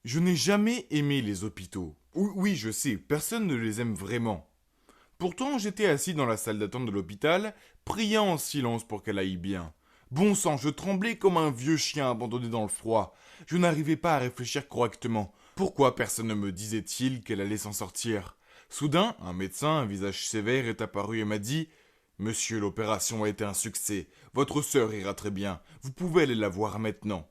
Je n'ai jamais aimé les hôpitaux. Oui, oui, je sais, personne ne les aime vraiment. Pourtant, j'étais assis dans la salle d'attente de l'hôpital, priant en silence pour qu'elle aille bien. Bon sang, je tremblais comme un vieux chien abandonné dans le froid. Je n'arrivais pas à réfléchir correctement. Pourquoi personne ne me disait-il qu'elle allait s'en sortir? Soudain, un médecin, un visage sévère, est apparu et m'a dit: Monsieur, l'opération a été un succès. Votre sœur ira très bien. Vous pouvez aller la voir maintenant.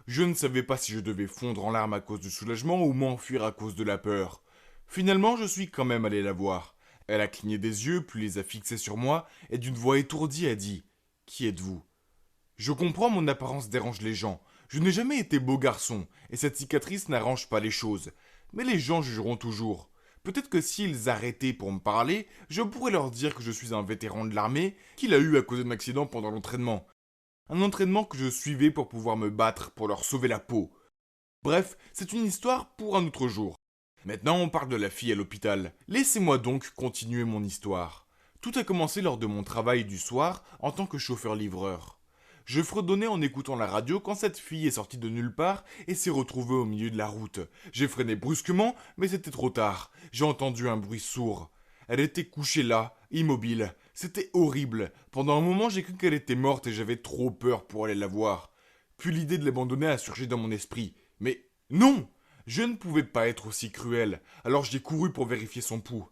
Je ne savais pas si je devais fondre en larmes à cause du soulagement ou m'enfuir à cause de la peur. Finalement, je suis quand même allé la voir. Elle a cligné des yeux, puis les a fixés sur moi, et d'une voix étourdie a dit: Qui êtes-vous? Je comprends mon apparence dérange les gens. Je n'ai jamais été beau garçon, et cette cicatrice n'arrange pas les choses. Mais les gens jugeront toujours. Peut-être que s'ils arrêtaient pour me parler, je pourrais leur dire que je suis un vétéran de l'armée, qu'il a eu à cause d'un accident pendant l'entraînement. Un entraînement que je suivais pour pouvoir me battre, pour leur sauver la peau. Bref, c'est une histoire pour un autre jour. Maintenant, on parle de la fille à l'hôpital. Laissez-moi donc continuer mon histoire. Tout a commencé lors de mon travail du soir en tant que chauffeur-livreur. Je fredonnais en écoutant la radio quand cette fille est sortie de nulle part et s'est retrouvée au milieu de la route. J'ai freiné brusquement, mais c'était trop tard. J'ai entendu un bruit sourd. Elle était couchée là, immobile. C'était horrible. Pendant un moment, j'ai cru qu'elle était morte et j'avais trop peur pour aller la voir. Puis l'idée de l'abandonner a surgi dans mon esprit. Mais non! Je ne pouvais pas être aussi cruel, alors j'ai couru pour vérifier son pouls.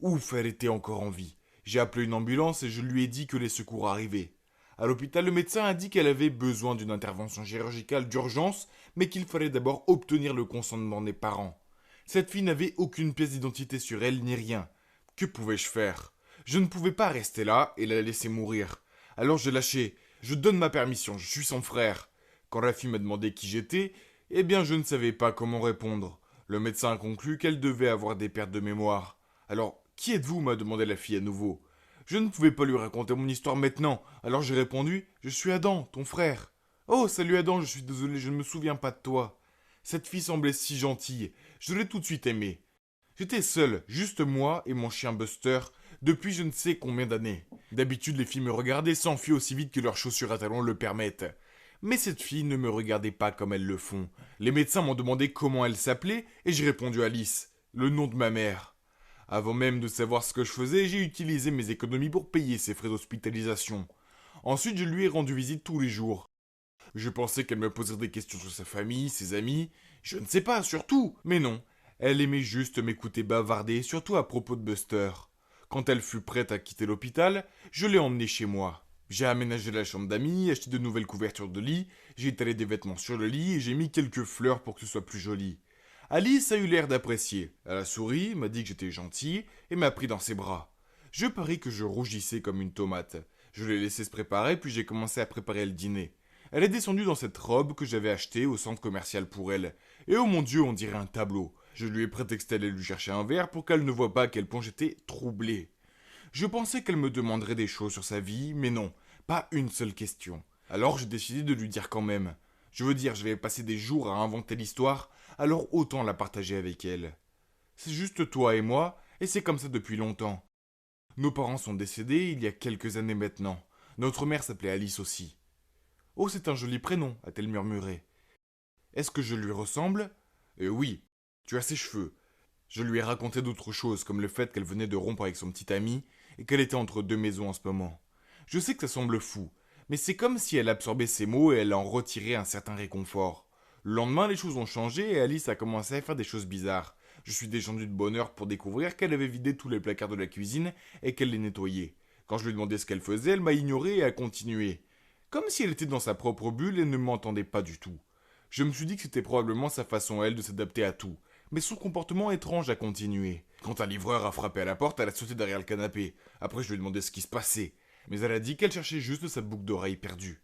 Ouf, elle était encore en vie. J'ai appelé une ambulance et je lui ai dit que les secours arrivaient. À l'hôpital, le médecin a dit qu'elle avait besoin d'une intervention chirurgicale d'urgence, mais qu'il fallait d'abord obtenir le consentement des parents. Cette fille n'avait aucune pièce d'identité sur elle ni rien. Que pouvais-je faire? Je ne pouvais pas rester là et la laisser mourir. Alors j'ai lâché. Je donne ma permission, je suis son frère. Quand la fille m'a demandé qui j'étais, eh bien je ne savais pas comment répondre. Le médecin a conclu qu'elle devait avoir des pertes de mémoire. Alors, qui êtes-vous? M'a demandé la fille à nouveau. Je ne pouvais pas lui raconter mon histoire maintenant, alors j'ai répondu: Je suis Adam, ton frère. Oh, salut Adam, je suis désolé, je ne me souviens pas de toi. Cette fille semblait si gentille, je l'ai tout de suite aimée. J'étais seul, juste moi et mon chien Buster, depuis je ne sais combien d'années. D'habitude, les filles me regardaient s'enfuient aussi vite que leurs chaussures à talons le permettent. Mais cette fille ne me regardait pas comme elles le font. Les médecins m'ont demandé comment elle s'appelait et j'ai répondu Alice, le nom de ma mère. Avant même de savoir ce que je faisais, j'ai utilisé mes économies pour payer ses frais d'hospitalisation. Ensuite, je lui ai rendu visite tous les jours. Je pensais qu'elle me poserait des questions sur sa famille, ses amis, je ne sais pas, surtout. Mais non, elle aimait juste m'écouter bavarder, surtout à propos de Buster. Quand elle fut prête à quitter l'hôpital, je l'ai emmenée chez moi. J'ai aménagé la chambre d'amis, acheté de nouvelles couvertures de lit, j'ai étalé des vêtements sur le lit et j'ai mis quelques fleurs pour que ce soit plus joli. Alice a eu l'air d'apprécier. Elle a souri, m'a dit que j'étais gentil et m'a pris dans ses bras. Je parie que je rougissais comme une tomate. Je l'ai laissé se préparer puis j'ai commencé à préparer le dîner. Elle est descendue dans cette robe que j'avais achetée au centre commercial pour elle. Et oh mon Dieu, on dirait un tableau. Je lui ai prétexté d'aller lui chercher un verre pour qu'elle ne voie pas à quel point j'étais troublé. Je pensais qu'elle me demanderait des choses sur sa vie, mais non, pas une seule question. Alors j'ai décidé de lui dire quand même. Je veux dire, j'avais passé des jours à inventer l'histoire, alors autant la partager avec elle. C'est juste toi et moi, et c'est comme ça depuis longtemps. Nos parents sont décédés il y a quelques années maintenant. Notre mère s'appelait Alice aussi. Oh, c'est un joli prénom, a-t-elle murmuré. Est-ce que je lui ressemble? Oui, tu as ses cheveux. Je lui ai raconté d'autres choses, comme le fait qu'elle venait de rompre avec son petit ami et qu'elle était entre deux maisons en ce moment. Je sais que ça semble fou, mais c'est comme si elle absorbait ces mots et elle en retirait un certain réconfort. Le lendemain, les choses ont changé et Alice a commencé à faire des choses bizarres. Je suis descendu de bonne heure pour découvrir qu'elle avait vidé tous les placards de la cuisine et qu'elle les nettoyait. Quand je lui ai demandé ce qu'elle faisait, elle m'a ignoré et a continué. Comme si elle était dans sa propre bulle et ne m'entendait pas du tout. Je me suis dit que c'était probablement sa façon à elle de s'adapter à tout, mais son comportement étrange a continué. Quand un livreur a frappé à la porte, elle a sauté derrière le canapé. Après, je lui ai demandé ce qui se passait, mais elle a dit qu'elle cherchait juste sa boucle d'oreille perdue.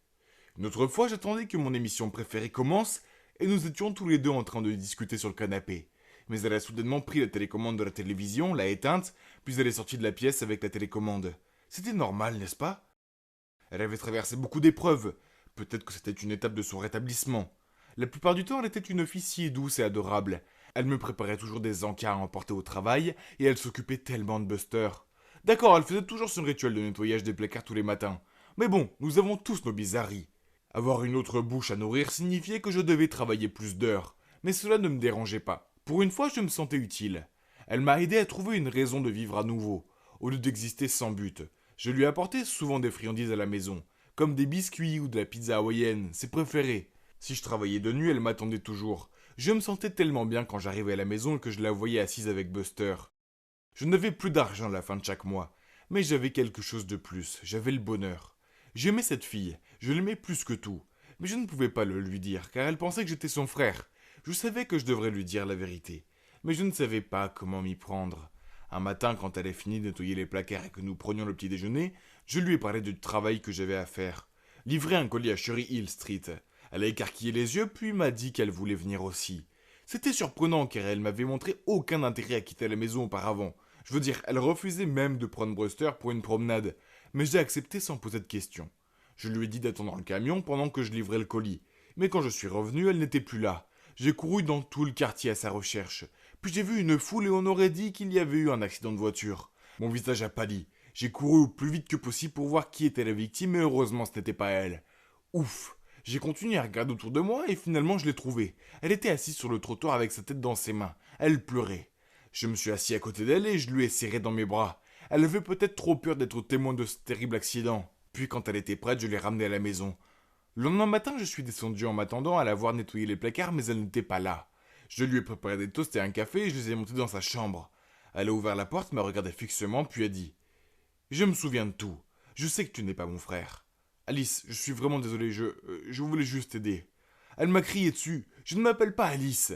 Une autre fois, j'attendais que mon émission préférée commence, et nous étions tous les deux en train de discuter sur le canapé. Mais elle a soudainement pris la télécommande de la télévision, l'a éteinte, puis elle est sortie de la pièce avec la télécommande. C'était normal, n'est-ce pas? Elle avait traversé beaucoup d'épreuves. Peut-être que c'était une étape de son rétablissement. La plupart du temps, elle était une fille si douce et adorable. Elle me préparait toujours des encas à emporter au travail, et elle s'occupait tellement de Buster. D'accord, elle faisait toujours son rituel de nettoyage des placards tous les matins. Mais bon, nous avons tous nos bizarreries. Avoir une autre bouche à nourrir signifiait que je devais travailler plus d'heures. Mais cela ne me dérangeait pas. Pour une fois, je me sentais utile. Elle m'a aidé à trouver une raison de vivre à nouveau, au lieu d'exister sans but. Je lui apportais souvent des friandises à la maison, comme des biscuits ou de la pizza hawaïenne, ses préférés. Si je travaillais de nuit, elle m'attendait toujours. Je me sentais tellement bien quand j'arrivais à la maison et que je la voyais assise avec Buster. Je n'avais plus d'argent à la fin de chaque mois, mais j'avais quelque chose de plus, j'avais le bonheur. J'aimais cette fille, je l'aimais plus que tout, mais je ne pouvais pas le lui dire, car elle pensait que j'étais son frère. Je savais que je devrais lui dire la vérité, mais je ne savais pas comment m'y prendre. Un matin, quand elle a fini de nettoyer les placards et que nous prenions le petit déjeuner, je lui ai parlé du travail que j'avais à faire. Livrer un colis à Cherry Hill Street. Elle a écarquillé les yeux, puis m'a dit qu'elle voulait venir aussi. C'était surprenant car elle m'avait montré aucun intérêt à quitter la maison auparavant. Je veux dire, elle refusait même de prendre Buster pour une promenade, mais j'ai accepté sans poser de questions. Je lui ai dit d'attendre le camion pendant que je livrais le colis, mais quand je suis revenu, elle n'était plus là. J'ai couru dans tout le quartier à sa recherche, puis j'ai vu une foule et on aurait dit qu'il y avait eu un accident de voiture. Mon visage a pâli. J'ai couru au plus vite que possible pour voir qui était la victime et heureusement ce n'était pas elle. Ouf! J'ai continué à regarder autour de moi et finalement je l'ai trouvée. Elle était assise sur le trottoir avec sa tête dans ses mains. Elle pleurait. Je me suis assis à côté d'elle et je lui ai serré dans mes bras. Elle avait peut-être trop peur d'être témoin de ce terrible accident. Puis quand elle était prête, je l'ai ramenée à la maison. Le lendemain matin, je suis descendu en m'attendant à la voir nettoyer les placards, mais elle n'était pas là. Je lui ai préparé des toasts et un café et je les ai montés dans sa chambre. Elle a ouvert la porte, m'a regardé fixement, puis a dit « Je me souviens de tout. Je sais que tu n'es pas mon frère. Alice, je suis vraiment désolé, je voulais juste t'aider. » Elle m'a crié dessus. « Je ne m'appelle pas Alice. »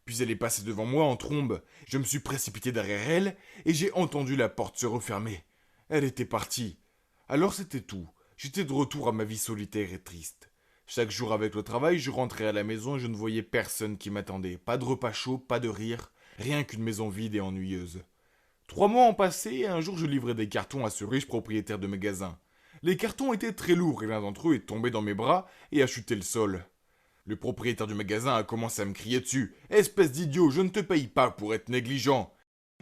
Puis elle est passée devant moi en trombe. Je me suis précipité derrière elle et j'ai entendu la porte se refermer. Elle était partie. Alors c'était tout. J'étais de retour à ma vie solitaire et triste. Chaque jour avec le travail, je rentrais à la maison et je ne voyais personne qui m'attendait. Pas de repas chaud, pas de rire, rien qu'une maison vide et ennuyeuse. 3 mois ont passé et un jour je livrais des cartons à ce riche propriétaire de magasin. Les cartons étaient très lourds et l'un d'entre eux est tombé dans mes bras et a chuté le sol. Le propriétaire du magasin a commencé à me crier dessus. « Espèce d'idiot, je ne te paye pas pour être négligent. »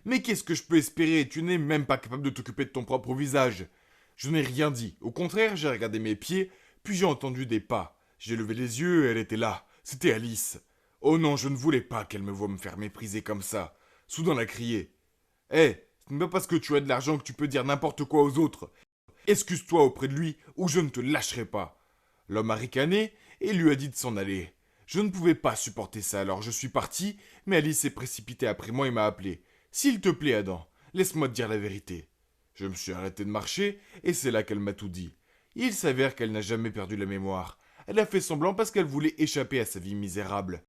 Mais qu'est-ce que je peux espérer? Tu n'es même pas capable de t'occuper de ton propre visage. Je n'ai rien dit. Au contraire, j'ai regardé mes pieds, puis j'ai entendu des pas. J'ai levé les yeux et elle était là. C'était Alice. Oh non, je ne voulais pas qu'elle me voie me faire mépriser comme ça. Soudain, elle a crié. « Hé, ce n'est pas parce que tu as de l'argent que tu peux dire n'importe quoi aux autres. Excuse-toi auprès de lui ou je ne te lâcherai pas. » L'homme a ricané et lui a dit de s'en aller. Je ne pouvais pas supporter ça, alors je suis parti, mais Alice s'est précipitée après moi et m'a appelé. « S'il te plaît, Adam, laisse-moi te dire la vérité. » Je me suis arrêté de marcher et c'est là qu'elle m'a tout dit. Il s'avère qu'elle n'a jamais perdu la mémoire. Elle a fait semblant parce qu'elle voulait échapper à sa vie misérable.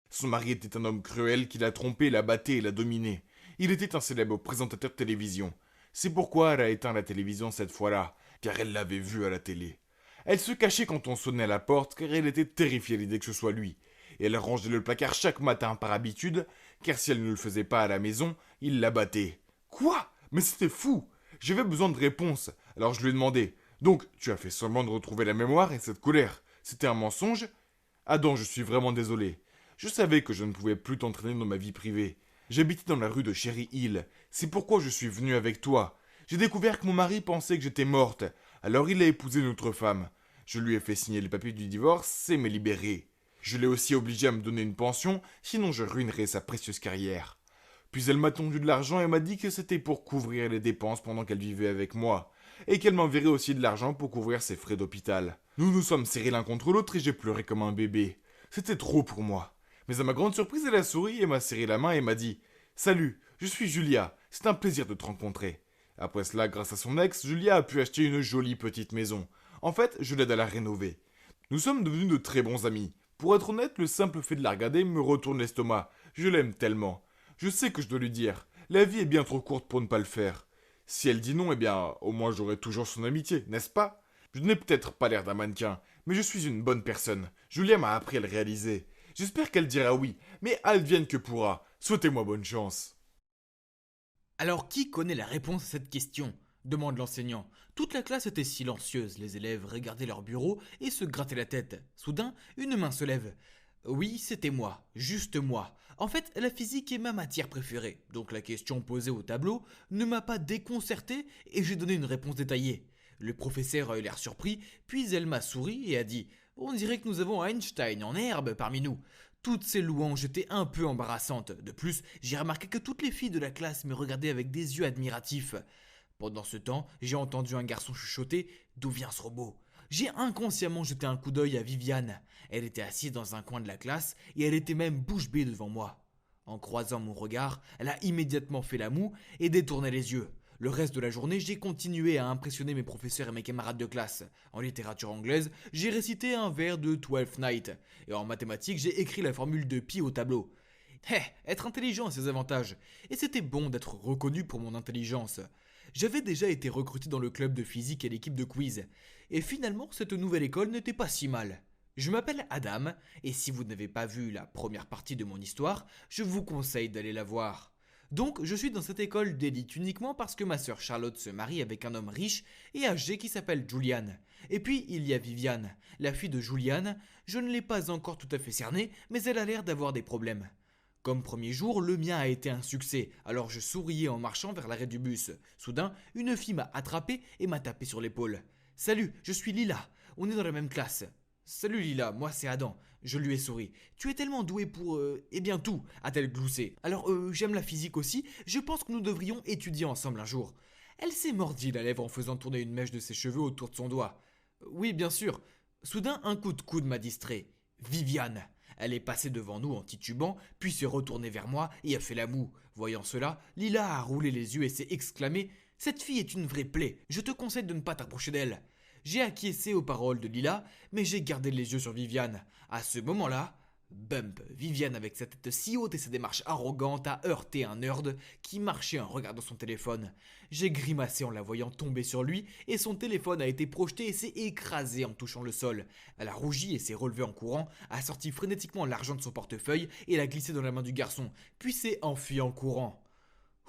Son mari était un homme cruel qui l'a trompée, la battait et l'a dominée. Il était un célèbre présentateur de télévision. C'est pourquoi elle a éteint la télévision cette fois-là, car elle l'avait vu à la télé. Elle se cachait quand on sonnait à la porte, car elle était terrifiée à l'idée que ce soit lui. Et elle rangeait le placard chaque matin par habitude, car si elle ne le faisait pas à la maison, il la battait. Quoi? Mais c'était fou! J'avais besoin de réponses, alors je lui ai demandé. Donc, tu as fait semblant de retrouver la mémoire et cette colère. C'était un mensonge? Adam, je suis vraiment désolé. Je savais que je ne pouvais plus t'entraîner dans ma vie privée. J'habitais dans la rue de Cherry Hill. C'est pourquoi je suis venu avec toi. J'ai découvert que mon mari pensait que j'étais morte. Alors il a épousé une autre femme. Je lui ai fait signer les papiers du divorce et m'ai libéré. Je l'ai aussi obligé à me donner une pension, sinon je ruinerais sa précieuse carrière. Puis elle m'a tendu de l'argent et m'a dit que c'était pour couvrir les dépenses pendant qu'elle vivait avec moi, et qu'elle m'enverrait aussi de l'argent pour couvrir ses frais d'hôpital. Nous nous sommes serrés l'un contre l'autre et j'ai pleuré comme un bébé. C'était trop pour moi. Mais à ma grande surprise, elle a souri et m'a serré la main et m'a dit « Salut, je suis Julia, c'est un plaisir de te rencontrer. » Après cela, grâce à son ex, Julia a pu acheter une jolie petite maison. En fait, je l'aide à la rénover. Nous sommes devenus de très bons amis. Pour être honnête, le simple fait de la regarder me retourne l'estomac. Je l'aime tellement. Je sais que je dois lui dire. La vie est bien trop courte pour ne pas le faire. Si elle dit non, eh bien, au moins j'aurai toujours son amitié, n'est-ce pas? Je n'ai peut-être pas l'air d'un mannequin, mais je suis une bonne personne. Julia m'a appris à le réaliser. J'espère qu'elle dira oui, mais advienne que pourra. Souhaitez-moi bonne chance. Alors qui connaît la réponse à cette question? Demande l'enseignant. Toute la classe était silencieuse, les élèves regardaient leur bureau et se grattaient la tête. Soudain, une main se lève. Oui, c'était moi, juste moi. En fait, la physique est ma matière préférée, donc la question posée au tableau ne m'a pas déconcerté et j'ai donné une réponse détaillée. Le professeur a eu l'air surpris, puis elle m'a souri et a dit « On dirait que nous avons Einstein en herbe parmi nous. Toutes ces louanges étaient un peu embarrassantes. De plus, j'ai remarqué que toutes les filles de la classe me regardaient avec des yeux admiratifs. Pendant ce temps, j'ai entendu un garçon chuchoter « D'où vient ce robot ?» J'ai inconsciemment jeté un coup d'œil à Viviane. Elle était assise dans un coin de la classe et elle était même bouche bée devant moi. En croisant mon regard, elle a immédiatement fait la moue et détourné les yeux. Le reste de la journée, j'ai continué à impressionner mes professeurs et mes camarades de classe. En littérature anglaise, j'ai récité un vers de Twelfth Night. Et en mathématiques, j'ai écrit la formule de pi au tableau. Être intelligent a ses avantages. Et c'était bon d'être reconnu pour mon intelligence. J'avais déjà été recruté dans le club de physique et l'équipe de quiz. Et finalement, cette nouvelle école n'était pas si mal. Je m'appelle Adam, et si vous n'avez pas vu la première partie de mon histoire, je vous conseille d'aller la voir. Donc, je suis dans cette école d'élite uniquement parce que ma sœur Charlotte se marie avec un homme riche et âgé qui s'appelle Julian. Et puis, il y a Viviane, la fille de Julian. Je ne l'ai pas encore tout à fait cernée, mais elle a l'air d'avoir des problèmes. Comme premier jour, le mien a été un succès, alors je souriais en marchant vers l'arrêt du bus. Soudain, une fille m'a attrapé et m'a tapé sur l'épaule. « Salut, je suis Lila, on est dans la même classe. »« Salut Lila, moi c'est Adam. » Je lui ai souri. « Tu es tellement doué pour... eh bien tout, a-t-elle gloussé. Alors j'aime la physique aussi, je pense que nous devrions étudier ensemble un jour. » Elle s'est mordie la lèvre en faisant tourner une mèche de ses cheveux autour de son doigt. « Oui, bien sûr. » Soudain, un coup de coude m'a distrait. Viviane. Elle est passée devant nous en titubant, puis s'est retournée vers moi et a fait la moue. Voyant cela, Lila a roulé les yeux et s'est exclamé « Cette fille est une vraie plaie, je te conseille de ne pas t'approcher d'elle. » J'ai acquiescé aux paroles de Lila, mais j'ai gardé les yeux sur Viviane. À ce moment-là, bump, Viviane avec sa tête si haute et sa démarche arrogante a heurté un nerd qui marchait en regardant son téléphone. J'ai grimacé en la voyant tomber sur lui et son téléphone a été projeté et s'est écrasé en touchant le sol. Elle a rougi et s'est relevée en courant, a sorti frénétiquement l'argent de son portefeuille et l'a glissé dans la main du garçon, puis s'est enfuie en courant.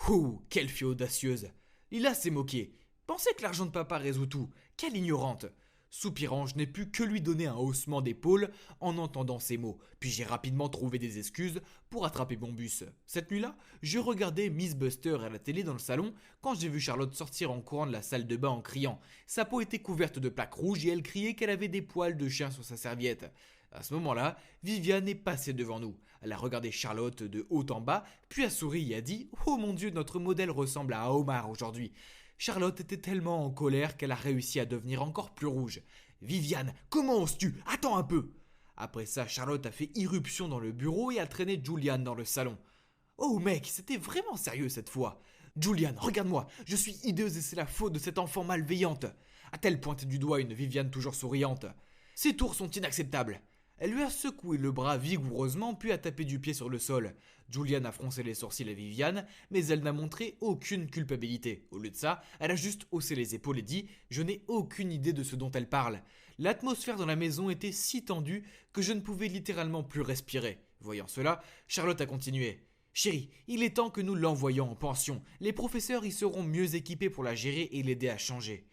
Ouh, quelle fille audacieuse! Lila s'est moquée. Pensez que l'argent de papa résout tout. Quelle ignorante! Soupirant, je n'ai pu que lui donner un haussement d'épaule en entendant ces mots, puis j'ai rapidement trouvé des excuses pour attraper mon bus. Cette nuit-là, je regardais Miss Buster à la télé dans le salon quand j'ai vu Charlotte sortir en courant de la salle de bain en criant. Sa peau était couverte de plaques rouges et elle criait qu'elle avait des poils de chien sur sa serviette. À ce moment-là, Viviane est passée devant nous. Elle a regardé Charlotte de haut en bas, puis a souri et a dit « Oh mon Dieu, notre modèle ressemble à Omar aujourd'hui !» Charlotte était tellement en colère qu'elle a réussi à devenir encore plus rouge. « Viviane, comment oses-tu? Attends un peu !» Après ça, Charlotte a fait irruption dans le bureau et a traîné Julian dans le salon. « Oh mec, c'était vraiment sérieux cette fois. Julian, regarde-moi, je suis hideuse et c'est la faute de cette enfant malveillante. » A-t-elle pointé du doigt une Viviane toujours souriante. « Ces tours sont inacceptables. » Elle lui a secoué le bras vigoureusement puis a tapé du pied sur le sol. Julian a froncé les sourcils à Viviane, mais elle n'a montré aucune culpabilité. Au lieu de ça, elle a juste haussé les épaules et dit « Je n'ai aucune idée de ce dont elle parle. » L'atmosphère dans la maison était si tendue que je ne pouvais littéralement plus respirer. Voyant cela, Charlotte a continué. « Chérie, il est temps que nous l'envoyions en pension. Les professeurs y seront mieux équipés pour la gérer et l'aider à changer. »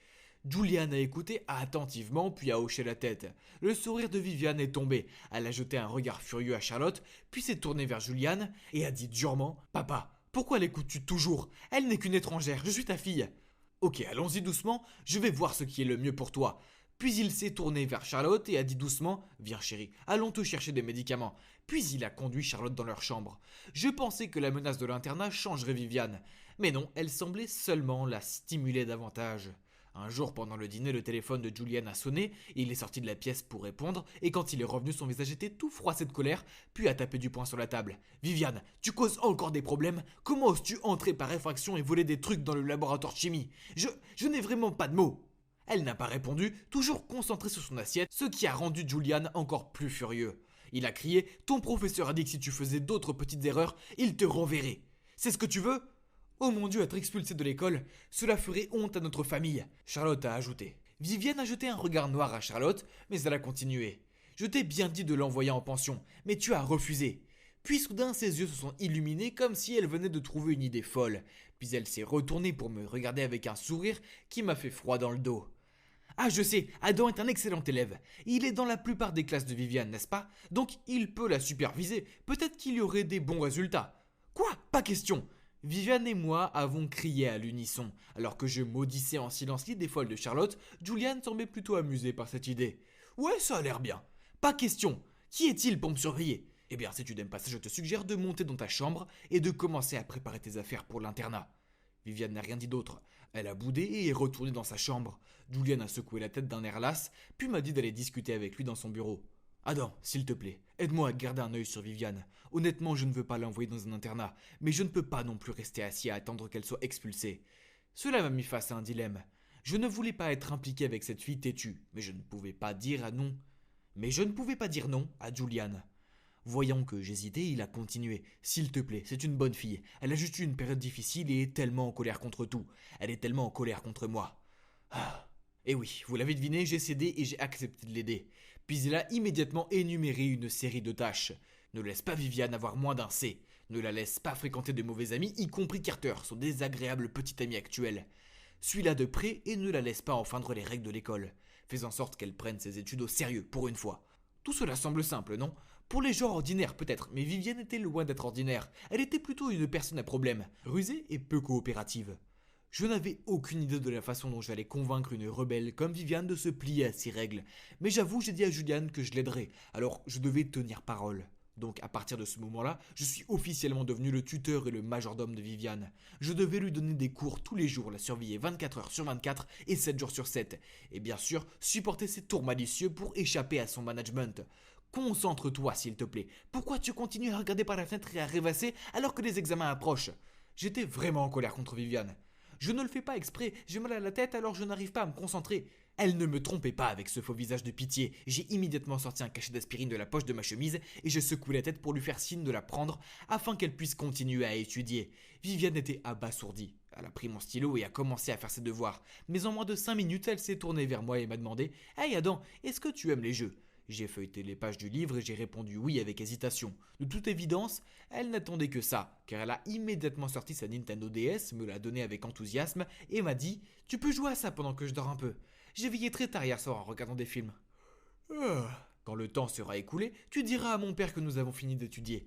Julian a écouté attentivement puis a hoché la tête. Le sourire de Viviane est tombé. Elle a jeté un regard furieux à Charlotte, puis s'est tournée vers Julian et a dit durement « Papa, pourquoi l'écoutes-tu toujours? Elle n'est qu'une étrangère, je suis ta fille. »« Ok, allons-y doucement, je vais voir ce qui est le mieux pour toi. » Puis il s'est tourné vers Charlotte et a dit doucement « Viens chérie, allons te chercher des médicaments. » Puis il a conduit Charlotte dans leur chambre. Je pensais que la menace de l'internat changerait Viviane. Mais non, elle semblait seulement la stimuler davantage. Un jour, pendant le dîner, le téléphone de Julian a sonné, il est sorti de la pièce pour répondre, et quand il est revenu, son visage était tout froissé de colère, puis a tapé du poing sur la table. « Viviane, tu causes encore des problèmes? Comment oses-tu entrer par effraction et voler des trucs dans le laboratoire de chimie? Je n'ai vraiment pas de mots !» Elle n'a pas répondu, toujours concentrée sur son assiette, ce qui a rendu Julian encore plus furieux. Il a crié « Ton professeur a dit que si tu faisais d'autres petites erreurs, il te renverrait. C'est ce que tu veux ? Oh mon Dieu, être expulsé de l'école, cela ferait honte à notre famille. » Charlotte a ajouté. Viviane a jeté un regard noir à Charlotte, mais elle a continué. « Je t'ai bien dit de l'envoyer en pension, mais tu as refusé. » Puis soudain, ses yeux se sont illuminés comme si elle venait de trouver une idée folle. Puis elle s'est retournée pour me regarder avec un sourire qui m'a fait froid dans le dos. « Ah, je sais, Adam est un excellent élève. Il est dans la plupart des classes de Viviane, n'est-ce pas? Donc il peut la superviser. Peut-être qu'il y aurait des bons résultats. »« Quoi? Pas question !» Viviane et moi avons crié à l'unisson. Alors que je maudissais en silence l'idée folle de Charlotte, Julian semblait plutôt amusé par cette idée. « Ouais, ça a l'air bien. Pas question. Qui est-il pour me surveiller? Eh bien, si tu n'aimes pas ça, je te suggère de monter dans ta chambre et de commencer à préparer tes affaires pour l'internat. Viviane n'a rien dit d'autre. Elle a boudé et est retournée dans sa chambre. Julian a secoué la tête d'un air las, puis m'a dit d'aller discuter avec lui dans son bureau. Adam, s'il te plaît, aide-moi à garder un œil sur Viviane. Honnêtement, je ne veux pas l'envoyer dans un internat, mais je ne peux pas non plus rester assis à attendre qu'elle soit expulsée. Cela m'a mis face à un dilemme. Je ne voulais pas être impliqué avec cette fille têtue, mais je ne pouvais pas dire non à Julian. Voyant que j'hésitais, il a continué. S'il te plaît, c'est une bonne fille. Elle a juste eu une période difficile et est tellement en colère contre tout. Elle est tellement en colère contre moi. Ah. Et oui, vous l'avez deviné, j'ai cédé et j'ai accepté de l'aider. Puis il a immédiatement énuméré une série de tâches. Ne laisse pas Viviane avoir moins d'un C. Ne la laisse pas fréquenter de mauvais amis, y compris Carter, son désagréable petit ami actuel. Suis-la de près et ne la laisse pas enfreindre les règles de l'école. Fais en sorte qu'elle prenne ses études au sérieux, pour une fois. Tout cela semble simple, non? Pour les gens ordinaires peut-être, mais Viviane était loin d'être ordinaire. Elle était plutôt une personne à problème, rusée et peu coopérative. Je n'avais aucune idée de la façon dont j'allais convaincre une rebelle comme Viviane de se plier à ces règles. Mais j'avoue, j'ai dit à Julian que je l'aiderais, alors je devais tenir parole. Donc à partir de ce moment-là, je suis officiellement devenu le tuteur et le majordome de Viviane. Je devais lui donner des cours tous les jours, la surveiller 24 heures sur 24 et 7 jours sur 7. Et bien sûr, supporter ses tours malicieux pour échapper à son management. Concentre-toi s'il te plaît. Pourquoi tu continues à regarder par la fenêtre et à rêvasser alors que les examens approchent? J'étais vraiment en colère contre Viviane. Je ne le fais pas exprès, j'ai mal à la tête alors je n'arrive pas à me concentrer. Elle ne me trompait pas avec ce faux visage de pitié. J'ai immédiatement sorti un cachet d'aspirine de la poche de ma chemise et je secouai la tête pour lui faire signe de la prendre afin qu'elle puisse continuer à étudier. Viviane était abasourdie. Elle a pris mon stylo et a commencé à faire ses devoirs. Mais en moins de 5 minutes, elle s'est tournée vers moi et m'a demandé « Hey Adam, est-ce que tu aimes les jeux ?» J'ai feuilleté les pages du livre et j'ai répondu oui avec hésitation. De toute évidence, elle n'attendait que ça, car elle a immédiatement sorti sa Nintendo DS, me l'a donnée avec enthousiasme et m'a dit « Tu peux jouer à ça pendant que je dors un peu. J'ai veillé très tard hier soir en regardant des films. » Quand le temps sera écoulé, tu diras à mon père que nous avons fini d'étudier.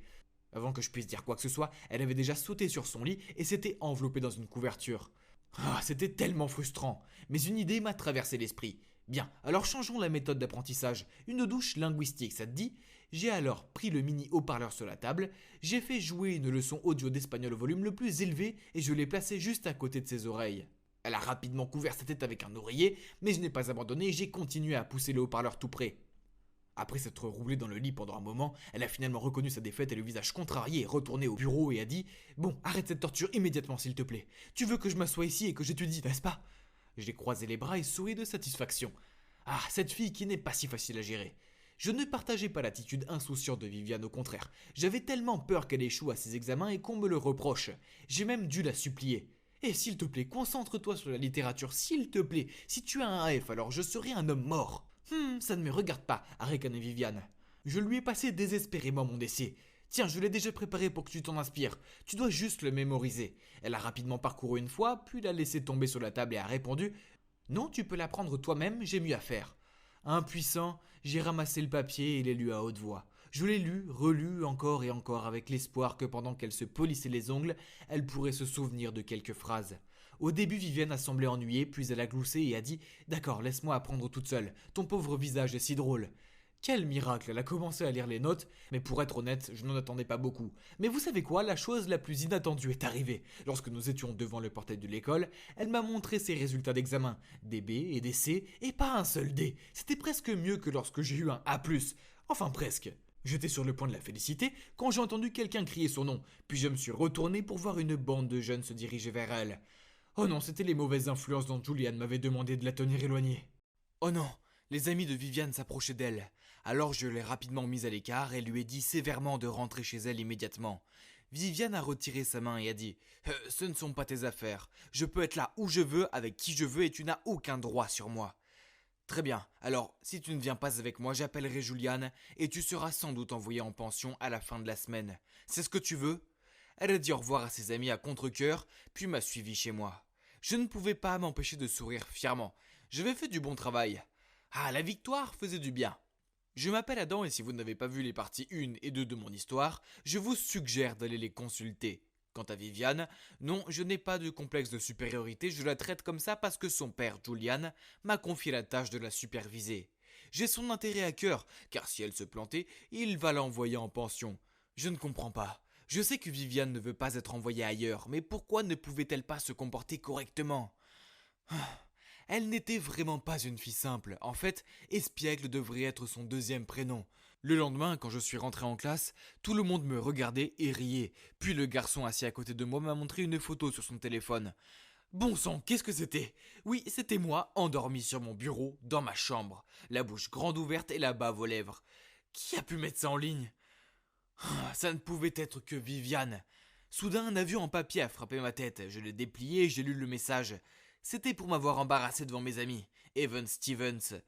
Avant que je puisse dire quoi que ce soit, elle avait déjà sauté sur son lit et s'était enveloppée dans une couverture. C'était tellement frustrant, mais une idée m'a traversé l'esprit. Bien, alors changeons la méthode d'apprentissage. Une douche linguistique, ça te dit? J'ai alors pris le mini haut-parleur sur la table, j'ai fait jouer une leçon audio d'espagnol au volume le plus élevé et je l'ai placée juste à côté de ses oreilles. Elle a rapidement couvert sa tête avec un oreiller, mais je n'ai pas abandonné et j'ai continué à pousser le haut-parleur tout près. Après s'être roulée dans le lit pendant un moment, elle a finalement reconnu sa défaite et le visage contrarié est retourné au bureau et a dit « Bon, arrête cette torture immédiatement s'il te plaît. Tu veux que je m'assoie ici et que j'étudie, n'est-ce pas ?» J'ai croisé les bras et souri de satisfaction. Ah, cette fille qui n'est pas si facile à gérer. Je ne partageais pas l'attitude insouciante de Viviane, au contraire. J'avais tellement peur qu'elle échoue à ses examens et qu'on me le reproche. J'ai même dû la supplier. Et s'il te plaît, concentre-toi sur la littérature, s'il te plaît. Si tu as un F, alors je serai un homme mort. Ça ne me regarde pas, a ricané Viviane. Je lui ai passé désespérément mon essai. Tiens, je l'ai déjà préparé pour que tu t'en inspires. Tu dois juste le mémoriser. Elle a rapidement parcouru une fois, puis l'a laissé tomber sur la table et a répondu « Non, tu peux l'apprendre toi-même, j'ai mieux à faire. » Impuissant, j'ai ramassé le papier et l'ai lu à haute voix. Je l'ai lu, relu encore et encore avec l'espoir que pendant qu'elle se polissait les ongles, elle pourrait se souvenir de quelques phrases. Au début, Viviane a semblé ennuyée, puis elle a gloussé et a dit « D'accord, laisse-moi apprendre toute seule. Ton pauvre visage est si drôle. » Quel miracle, elle a commencé à lire les notes, mais pour être honnête, je n'en attendais pas beaucoup. Mais vous savez quoi, la chose la plus inattendue est arrivée. Lorsque nous étions devant le portail de l'école, elle m'a montré ses résultats d'examen. Des B et des C, et pas un seul D. C'était presque mieux que lorsque j'ai eu un A+. Enfin presque. J'étais sur le point de la féliciter quand j'ai entendu quelqu'un crier son nom, puis je me suis retourné pour voir une bande de jeunes se diriger vers elle. Oh non, c'était les mauvaises influences dont Julian m'avait demandé de la tenir éloignée. Oh non, les amis de Viviane s'approchaient d'elle. Alors je l'ai rapidement mise à l'écart et lui ai dit sévèrement de rentrer chez elle immédiatement. Viviane a retiré sa main et a dit « Ce ne sont pas tes affaires. Je peux être là où je veux, avec qui je veux et tu n'as aucun droit sur moi. » Très bien, alors si tu ne viens pas avec moi, j'appellerai Juliane et tu seras sans doute envoyé en pension à la fin de la semaine. C'est ce que tu veux? Elle a dit au revoir à ses amis à contre-cœur, puis m'a suivi chez moi. Je ne pouvais pas m'empêcher de sourire fièrement. J'avais fait du bon travail. Ah, la victoire faisait du bien. Je m'appelle Adam et si vous n'avez pas vu les parties 1 et 2 de mon histoire, je vous suggère d'aller les consulter. Quant à Viviane, non, je n'ai pas de complexe de supériorité, je la traite comme ça parce que son père, Julian, m'a confié la tâche de la superviser. J'ai son intérêt à cœur, car si elle se plantait, il va l'envoyer en pension. Je ne comprends pas. Je sais que Viviane ne veut pas être envoyée ailleurs, mais pourquoi ne pouvait-elle pas se comporter correctement? Elle n'était vraiment pas une fille simple. En fait, espiègle devrait être son deuxième prénom. Le lendemain, quand je suis rentré en classe, tout le monde me regardait et riait. Puis le garçon assis à côté de moi m'a montré une photo sur son téléphone. Bon sang, qu'est-ce que c'était? Oui, c'était moi, endormi sur mon bureau, dans ma chambre, la bouche grande ouverte et la bave aux lèvres. Qui a pu mettre ça en ligne? Ça ne pouvait être que Viviane. Soudain, un avion en papier a frappé ma tête. Je l'ai déplié et j'ai lu le message. C'était pour m'avoir embarrassé devant mes amis. Evan Stevens.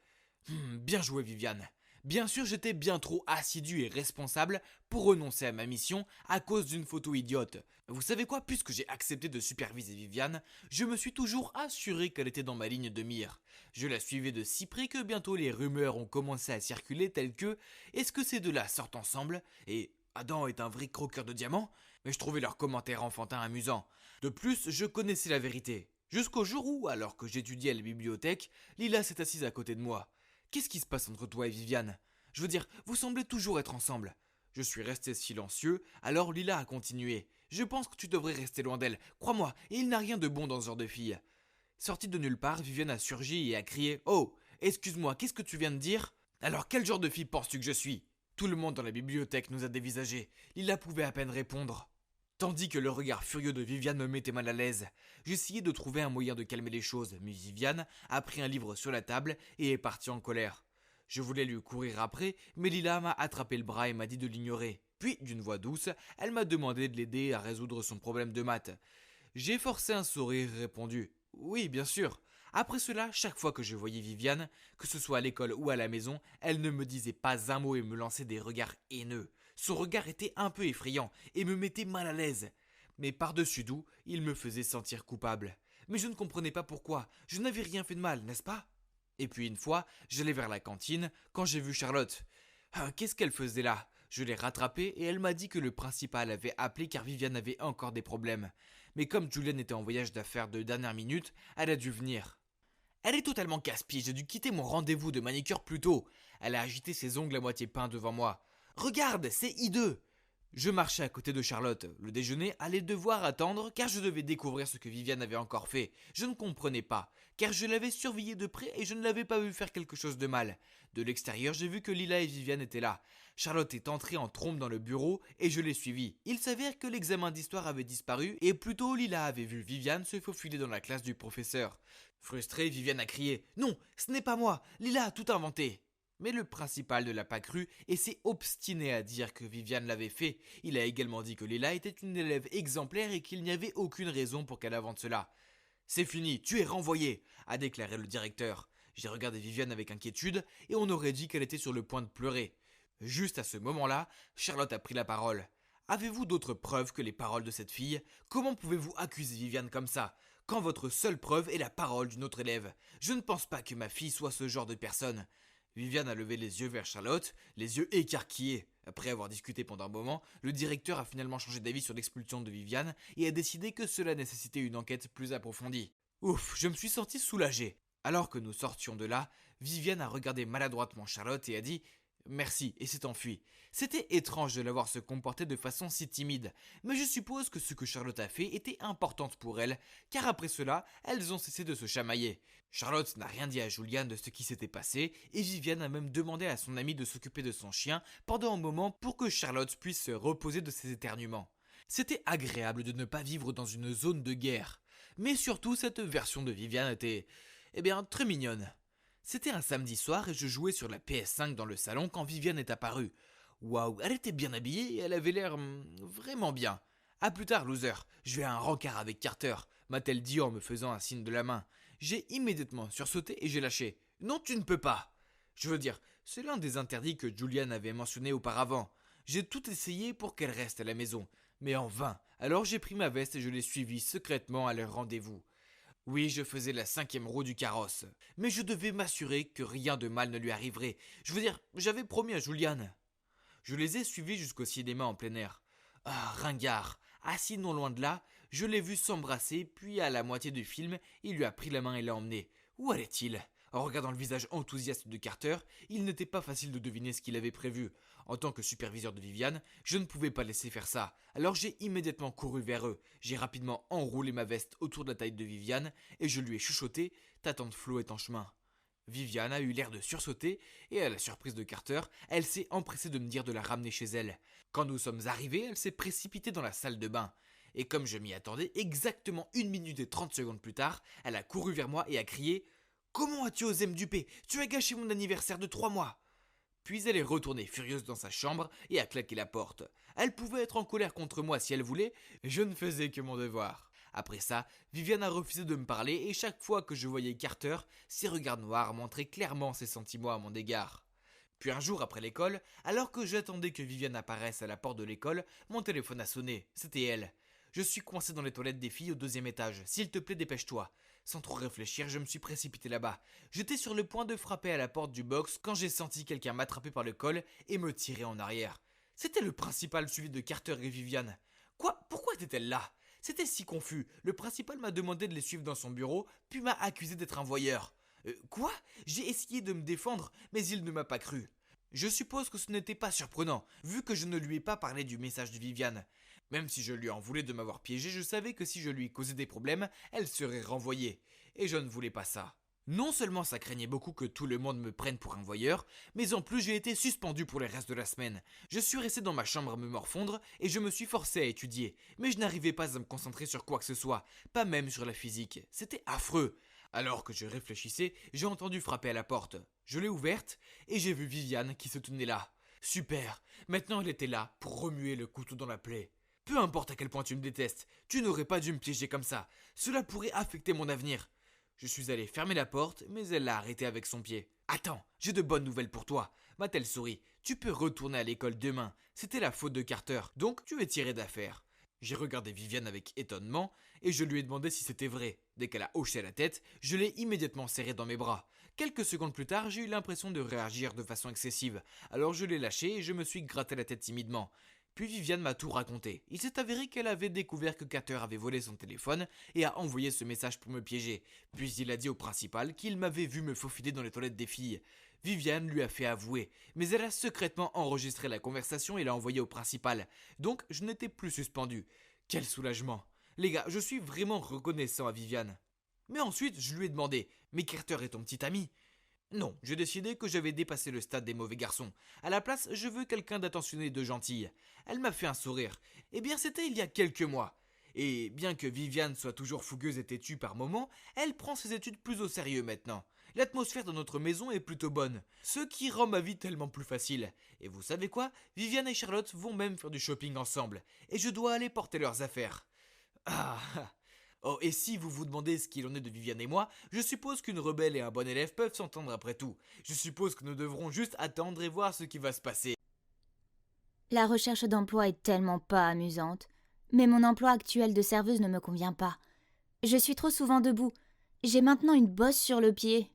Bien joué, Viviane. Bien sûr, j'étais bien trop assidu et responsable pour renoncer à ma mission à cause d'une photo idiote. Vous savez quoi, puisque j'ai accepté de superviser Viviane, je me suis toujours assuré qu'elle était dans ma ligne de mire. Je la suivais de si près que bientôt les rumeurs ont commencé à circuler telles que est-ce que ces deux-là sortent ensemble et Adam est un vrai croqueur de diamants, mais je trouvais leurs commentaires enfantins amusants. De plus, je connaissais la vérité. Jusqu'au jour où, alors que j'étudiais à la bibliothèque, Lila s'est assise à côté de moi. Qu'est-ce qui se passe entre toi et Viviane? Je veux dire, vous semblez toujours être ensemble. Je suis resté silencieux, alors Lila a continué. Je pense que tu devrais rester loin d'elle. Crois-moi, il n'a rien de bon dans ce genre de fille. Sortie de nulle part, Viviane a surgi et a crié « Oh, excuse-moi, qu'est-ce que tu viens de dire? Alors quel genre de fille penses-tu que je suis ?» Tout le monde dans la bibliothèque nous a dévisagés. Lila pouvait à peine répondre. Tandis que le regard furieux de Viviane me mettait mal à l'aise. J'essayais de trouver un moyen de calmer les choses, mais Viviane a pris un livre sur la table et est partie en colère. Je voulais lui courir après, mais Lila m'a attrapé le bras et m'a dit de l'ignorer. Puis, d'une voix douce, elle m'a demandé de l'aider à résoudre son problème de maths. J'ai forcé un sourire et répondu « Oui, bien sûr ». Après cela, chaque fois que je voyais Viviane, que ce soit à l'école ou à la maison, elle ne me disait pas un mot et me lançait des regards haineux. Son regard était un peu effrayant et me mettait mal à l'aise. Mais par-dessus tout, il me faisait sentir coupable. Mais je ne comprenais pas pourquoi. Je n'avais rien fait de mal, n'est-ce pas? Et puis une fois, j'allais vers la cantine quand j'ai vu Charlotte. Qu'est-ce qu'elle faisait là? Je l'ai rattrapée et elle m'a dit que le principal avait appelé car Viviane avait encore des problèmes. Mais comme Julian était en voyage d'affaires de dernière minute, elle a dû venir. Elle est totalement casse-pied, j'ai dû quitter mon rendez-vous de manicure plus tôt. Elle a agité ses ongles à moitié peints devant moi. Regarde, c'est hideux! Je marchais à côté de Charlotte. Le déjeuner allait devoir attendre car je devais découvrir ce que Viviane avait encore fait. Je ne comprenais pas, car je l'avais surveillée de près et je ne l'avais pas vu faire quelque chose de mal. De l'extérieur, j'ai vu que Lila et Viviane étaient là. Charlotte est entrée en trompe dans le bureau et je l'ai suivie. Il s'avère que l'examen d'histoire avait disparu et plutôt Lila avait vu Viviane se faufiler dans la classe du professeur. Frustrée, Viviane a crié « Non, ce n'est pas moi, Lila a tout inventé !» Mais le principal ne l'a pas cru et s'est obstiné à dire que Viviane l'avait fait. Il a également dit que Lila était une élève exemplaire et qu'il n'y avait aucune raison pour qu'elle invente cela. « C'est fini, tu es renvoyé !» a déclaré le directeur. J'ai regardé Viviane avec inquiétude et on aurait dit qu'elle était sur le point de pleurer. Juste à ce moment-là, Charlotte a pris la parole. « Avez-vous d'autres preuves que les paroles de cette fille? Comment pouvez-vous accuser Viviane comme ça, quand votre seule preuve est la parole d'une autre élève? Je ne pense pas que ma fille soit ce genre de personne. » Viviane a levé les yeux vers Charlotte, les yeux écarquillés. Après avoir discuté pendant un moment, le directeur a finalement changé d'avis sur l'expulsion de Viviane et a décidé que cela nécessitait une enquête plus approfondie. Ouf, je me suis senti soulagé. Alors que nous sortions de là, Viviane a regardé maladroitement Charlotte et a dit « Merci » et s'est enfuie. C'était étrange de la voir se comporter de façon si timide, mais je suppose que ce que Charlotte a fait était important pour elle, car après cela, elles ont cessé de se chamailler. Charlotte n'a rien dit à Julian de ce qui s'était passé, et Viviane a même demandé à son amie de s'occuper de son chien pendant un moment pour que Charlotte puisse se reposer de ses éternuements. C'était agréable de ne pas vivre dans une zone de guerre, mais surtout cette version de Viviane était, très mignonne. C'était un samedi soir et je jouais sur la PS5 dans le salon quand Viviane est apparue. Waouh, elle était bien habillée et elle avait l'air vraiment bien. À plus tard, loser, je vais à un rencard avec Carter, m'a-t-elle dit en me faisant un signe de la main. J'ai immédiatement sursauté et j'ai lâché. Non, tu ne peux pas. Je veux dire, c'est l'un des interdits que Julian avait mentionné auparavant. J'ai tout essayé pour qu'elle reste à la maison, mais en vain. Alors j'ai pris ma veste et je l'ai suivie secrètement à leur rendez-vous. Oui, je faisais la 5e roue du carrosse. Mais je devais m'assurer que rien de mal ne lui arriverait. Je veux dire, j'avais promis à Juliane. Je les ai suivis jusqu'au cinéma en plein air. Ah, ringard. Assis non loin de là, je l'ai vu s'embrasser, puis à la moitié du film, il lui a pris la main et l'a emmené. Où allait-il? En regardant le visage enthousiaste de Carter, il n'était pas facile de deviner ce qu'il avait prévu. En tant que superviseur de Viviane, je ne pouvais pas laisser faire ça. Alors j'ai immédiatement couru vers eux. J'ai rapidement enroulé ma veste autour de la taille de Viviane et je lui ai chuchoté « Ta tante Flo est en chemin ». Viviane a eu l'air de sursauter et à la surprise de Carter, elle s'est empressée de me dire de la ramener chez elle. Quand nous sommes arrivés, elle s'est précipitée dans la salle de bain. Et comme je m'y attendais, exactement 1 minute et 30 secondes plus tard, elle a couru vers moi et a crié « Comment as-tu osé me duper? Tu as gâché mon anniversaire de 3 mois !» Puis elle est retournée furieuse dans sa chambre et a claqué la porte. Elle pouvait être en colère contre moi si elle voulait, je ne faisais que mon devoir. Après ça, Viviane a refusé de me parler et chaque fois que je voyais Carter, ses regards noirs montraient clairement ses sentiments à mon égard. Puis un jour après l'école, alors que j'attendais que Viviane apparaisse à la porte de l'école, mon téléphone a sonné, c'était elle. Je suis coincé dans les toilettes des filles au 2e étage, s'il te plaît dépêche-toi. Sans trop réfléchir, je me suis précipité là-bas. J'étais sur le point de frapper à la porte du box quand j'ai senti quelqu'un m'attraper par le col et me tirer en arrière. C'était le principal suivi de Carter et Viviane. Quoi? Pourquoi était-elle là? C'était si confus. Le principal m'a demandé de les suivre dans son bureau, puis m'a accusé d'être un voyeur. Quoi? J'ai essayé de me défendre, mais il ne m'a pas cru. Je suppose que ce n'était pas surprenant, vu que je ne lui ai pas parlé du message de Viviane. Même si je lui en voulais de m'avoir piégé, je savais que si je lui causais des problèmes, elle serait renvoyée. Et je ne voulais pas ça. Non seulement ça craignait beaucoup que tout le monde me prenne pour un voyeur, mais en plus j'ai été suspendu pour le reste de la semaine. Je suis resté dans ma chambre à me morfondre et je me suis forcé à étudier. Mais je n'arrivais pas à me concentrer sur quoi que ce soit, pas même sur la physique. C'était affreux. Alors que je réfléchissais, j'ai entendu frapper à la porte. Je l'ai ouverte et j'ai vu Viviane qui se tenait là. Super, maintenant elle était là pour remuer le couteau dans la plaie. Peu importe à quel point tu me détestes, tu n'aurais pas dû me piéger comme ça. Cela pourrait affecter mon avenir. Je suis allé fermer la porte, mais elle l'a arrêtée avec son pied. Attends, j'ai de bonnes nouvelles pour toi. M'a-t-elle souri. Tu peux retourner à l'école demain. C'était la faute de Carter, donc tu es tiré d'affaire. J'ai regardé Viviane avec étonnement et je lui ai demandé si c'était vrai. Dès qu'elle a hoché la tête, je l'ai immédiatement serrée dans mes bras. Quelques secondes plus tard, j'ai eu l'impression de réagir de façon excessive. Alors je l'ai lâchée et je me suis gratté la tête timidement. Puis Viviane m'a tout raconté. Il s'est avéré qu'elle avait découvert que Carter avait volé son téléphone et a envoyé ce message pour me piéger. Puis il a dit au principal qu'il m'avait vu me faufiler dans les toilettes des filles. Viviane lui a fait avouer, mais elle a secrètement enregistré la conversation et l'a envoyée au principal. Donc je n'étais plus suspendu. Quel soulagement. Les gars, je suis vraiment reconnaissant à Viviane. Mais ensuite, je lui ai demandé « Mais Carter est ton petit ami ?» Non, j'ai décidé que j'avais dépassé le stade des mauvais garçons. À la place, je veux quelqu'un d'attentionné et de gentil. Elle m'a fait un sourire. Eh bien, c'était il y a quelques mois. Et bien que Viviane soit toujours fougueuse et têtue par moments, elle prend ses études plus au sérieux maintenant. L'atmosphère de notre maison est plutôt bonne, ce qui rend ma vie tellement plus facile. Et vous savez quoi? Viviane et Charlotte vont même faire du shopping ensemble. Et je dois aller porter leurs affaires. Ah. Oh, et si vous vous demandez ce qu'il en est de Viviane et moi, je suppose qu'une rebelle et un bon élève peuvent s'entendre après tout. Je suppose que nous devrons juste attendre et voir ce qui va se passer. La recherche d'emploi est tellement pas amusante. Mais mon emploi actuel de serveuse ne me convient pas. Je suis trop souvent debout. J'ai maintenant une bosse sur le pied.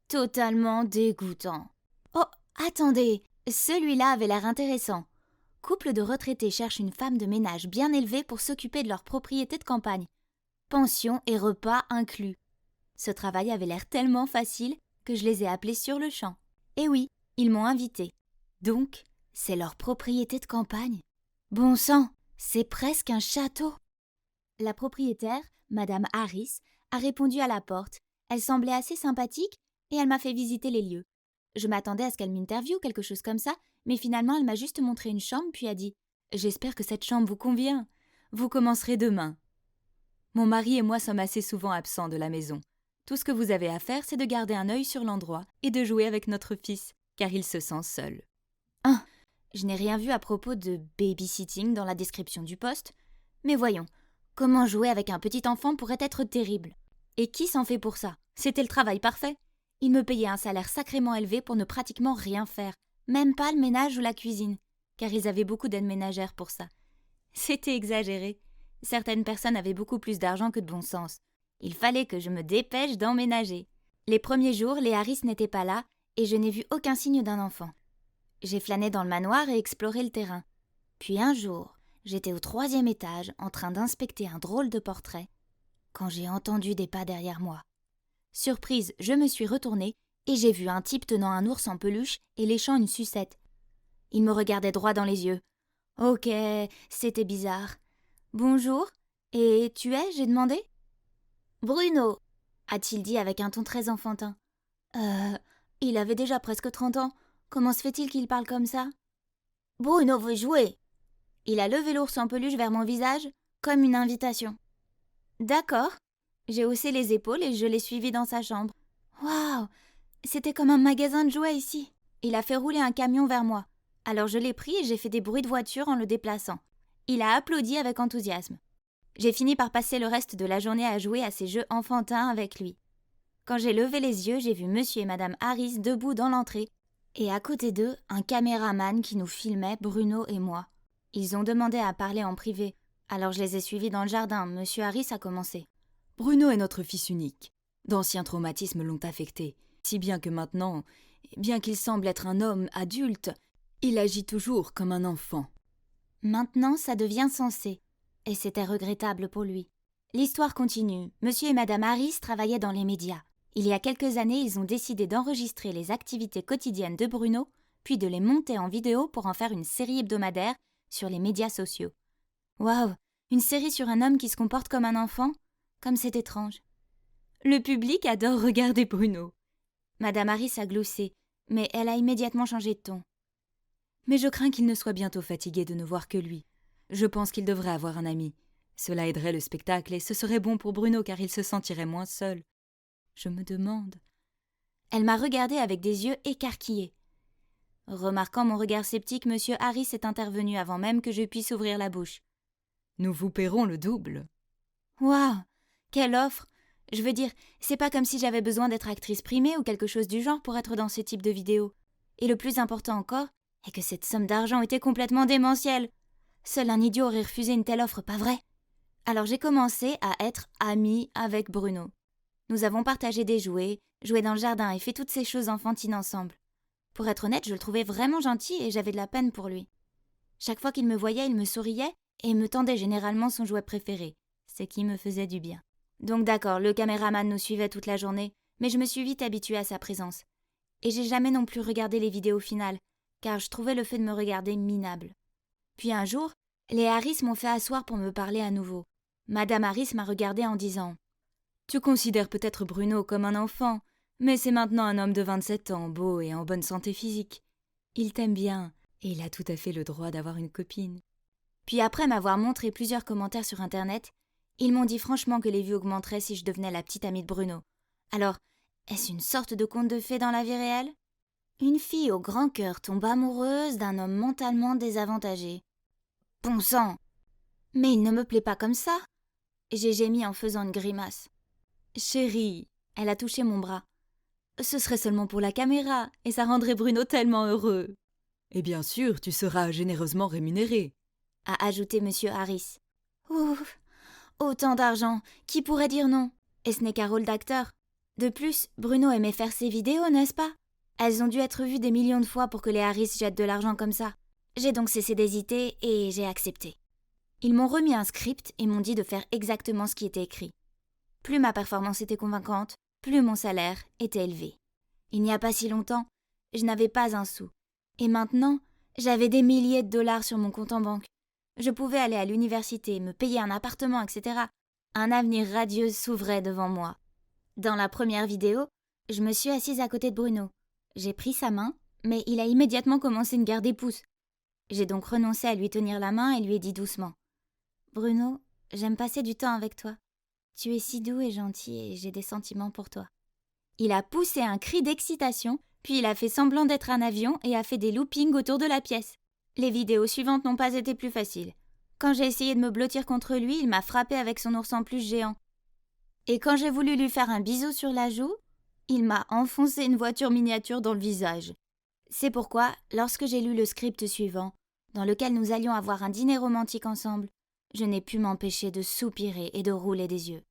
Totalement dégoûtant. Oh, attendez, celui-là avait l'air intéressant. Couple de retraités cherche une femme de ménage bien élevée pour s'occuper de leur propriété de campagne. Pension et repas inclus. Ce travail avait l'air tellement facile que je les ai appelés sur le champ. Et oui, ils m'ont invité. Donc, c'est leur propriété de campagne. Bon sang, c'est presque un château. La propriétaire, Madame Harris, a répondu à la porte. Elle semblait assez sympathique et elle m'a fait visiter les lieux. Je m'attendais à ce qu'elle m'interviewe, quelque chose comme ça, mais finalement elle m'a juste montré une chambre puis a dit « J'espère que cette chambre vous convient. Vous commencerez demain. » Mon mari et moi sommes assez souvent absents de la maison. Tout ce que vous avez à faire, c'est de garder un œil sur l'endroit et de jouer avec notre fils, car il se sent seul. Je n'ai rien vu à propos de babysitting dans la description du poste. Mais voyons, comment jouer avec un petit enfant pourrait être terrible. Et qui s'en fait pour ça? C'était le travail parfait. Ils me payaient un salaire sacrément élevé pour ne pratiquement rien faire, même pas le ménage ou la cuisine, car ils avaient beaucoup d'aides ménagères pour ça. C'était exagéré. Certaines personnes avaient beaucoup plus d'argent que de bon sens. Il fallait que je me dépêche d'emménager. Les premiers jours, les Harris n'étaient pas là et je n'ai vu aucun signe d'un enfant. J'ai flâné dans le manoir et exploré le terrain. Puis un jour, j'étais au 3e étage en train d'inspecter un drôle de portrait quand j'ai entendu des pas derrière moi. Surprise, je me suis retournée et j'ai vu un type tenant un ours en peluche et léchant une sucette. Il me regardait droit dans les yeux. Ok, c'était bizarre. Bonjour, et tu es, j'ai demandé ? Bruno, a-t-il dit avec un ton très enfantin. Il avait déjà presque 30 ans. Comment se fait-il qu'il parle comme ça ? Bruno veut jouer. Il a levé l'ours en peluche vers mon visage, comme une invitation. D'accord. J'ai haussé les épaules et je l'ai suivi dans sa chambre. Waouh, c'était comme un magasin de jouets ici. Il a fait rouler un camion vers moi. Alors je l'ai pris et j'ai fait des bruits de voiture en le déplaçant. Il a applaudi avec enthousiasme. J'ai fini par passer le reste de la journée à jouer à ces jeux enfantins avec lui. Quand j'ai levé les yeux, j'ai vu monsieur et madame Harris debout dans l'entrée, et à côté d'eux, un caméraman qui nous filmait, Bruno et moi. Ils ont demandé à parler en privé, alors je les ai suivis dans le jardin. Monsieur Harris a commencé. Bruno est notre fils unique. D'anciens traumatismes l'ont affecté, si bien que maintenant, bien qu'il semble être un homme adulte, il agit toujours comme un enfant. Maintenant, ça devient sensé, et c'était regrettable pour lui. L'histoire continue. Monsieur et madame Harris travaillaient dans les médias. Il y a quelques années, ils ont décidé d'enregistrer les activités quotidiennes de Bruno, puis de les monter en vidéo pour en faire une série hebdomadaire sur les médias sociaux. Waouh, une série sur un homme qui se comporte comme un enfant ? Comme c'est étrange. Le public adore regarder Bruno. Madame Harris a gloussé, mais elle a immédiatement changé de ton. Mais je crains qu'il ne soit bientôt fatigué de ne voir que lui. Je pense qu'il devrait avoir un ami. Cela aiderait le spectacle et ce serait bon pour Bruno car il se sentirait moins seul. Je me demande... Elle m'a regardé avec des yeux écarquillés. Remarquant mon regard sceptique, monsieur Harris est intervenu avant même que je puisse ouvrir la bouche. Nous vous paierons le double. Waouh, quelle offre! Je veux dire, c'est pas comme si j'avais besoin d'être actrice primée ou quelque chose du genre pour être dans ce type de vidéo. Et le plus important encore est que cette somme d'argent était complètement démentielle. Seul un idiot aurait refusé une telle offre, pas vrai? Alors j'ai commencé à être amie avec Bruno. Nous avons partagé des jouets, joué dans le jardin et fait toutes ces choses enfantines ensemble. Pour être honnête, je le trouvais vraiment gentil et j'avais de la peine pour lui. Chaque fois qu'il me voyait, il me souriait et me tendait généralement son jouet préféré, ce qui me faisait du bien. Donc d'accord, le caméraman nous suivait toute la journée, mais je me suis vite habituée à sa présence. Et j'ai jamais non plus regardé les vidéos finales, car je trouvais le fait de me regarder minable. Puis un jour, les Harris m'ont fait asseoir pour me parler à nouveau. Madame Harris m'a regardée en disant « Tu considères peut-être Bruno comme un enfant, mais c'est maintenant un homme de 27 ans, beau et en bonne santé physique. Il t'aime bien, et il a tout à fait le droit d'avoir une copine. » Puis après m'avoir montré plusieurs commentaires sur Internet, ils m'ont dit franchement que les vues augmenteraient si je devenais la petite amie de Bruno. Alors, est-ce une sorte de conte de fées dans la vie réelle ? Une fille au grand cœur tombe amoureuse d'un homme mentalement désavantagé. Bon sang ! Mais il ne me plaît pas comme ça. J'ai gémi en faisant une grimace. Chérie, elle a touché mon bras. Ce serait seulement pour la caméra, et ça rendrait Bruno tellement heureux. Et bien sûr, tu seras généreusement rémunéré, a ajouté monsieur Harris. Ouf, autant d'argent, qui pourrait dire non ? Et ce n'est qu'un rôle d'acteur. De plus, Bruno aimait faire ses vidéos, n'est-ce pas ? Elles ont dû être vues des millions de fois pour que les Harris jettent de l'argent comme ça. J'ai donc cessé d'hésiter et j'ai accepté. Ils m'ont remis un script et m'ont dit de faire exactement ce qui était écrit. Plus ma performance était convaincante, plus mon salaire était élevé. Il n'y a pas si longtemps, je n'avais pas un sou. Et maintenant, j'avais des milliers de dollars sur mon compte en banque. Je pouvais aller à l'université, me payer un appartement, etc. Un avenir radieux s'ouvrait devant moi. Dans la première vidéo, je me suis assise à côté de Bruno. J'ai pris sa main, mais il a immédiatement commencé une guerre des pouces. J'ai donc renoncé à lui tenir la main et lui ai dit doucement « Bruno, j'aime passer du temps avec toi. Tu es si doux et gentil et j'ai des sentiments pour toi. » Il a poussé un cri d'excitation, puis il a fait semblant d'être un avion et a fait des loopings autour de la pièce. Les vidéos suivantes n'ont pas été plus faciles. Quand j'ai essayé de me blottir contre lui, il m'a frappé avec son ours en peluche géant. Et quand j'ai voulu lui faire un bisou sur la joue, il m'a enfoncé une voiture miniature dans le visage. C'est pourquoi, lorsque j'ai lu le script suivant, dans lequel nous allions avoir un dîner romantique ensemble, je n'ai pu m'empêcher de soupirer et de rouler des yeux.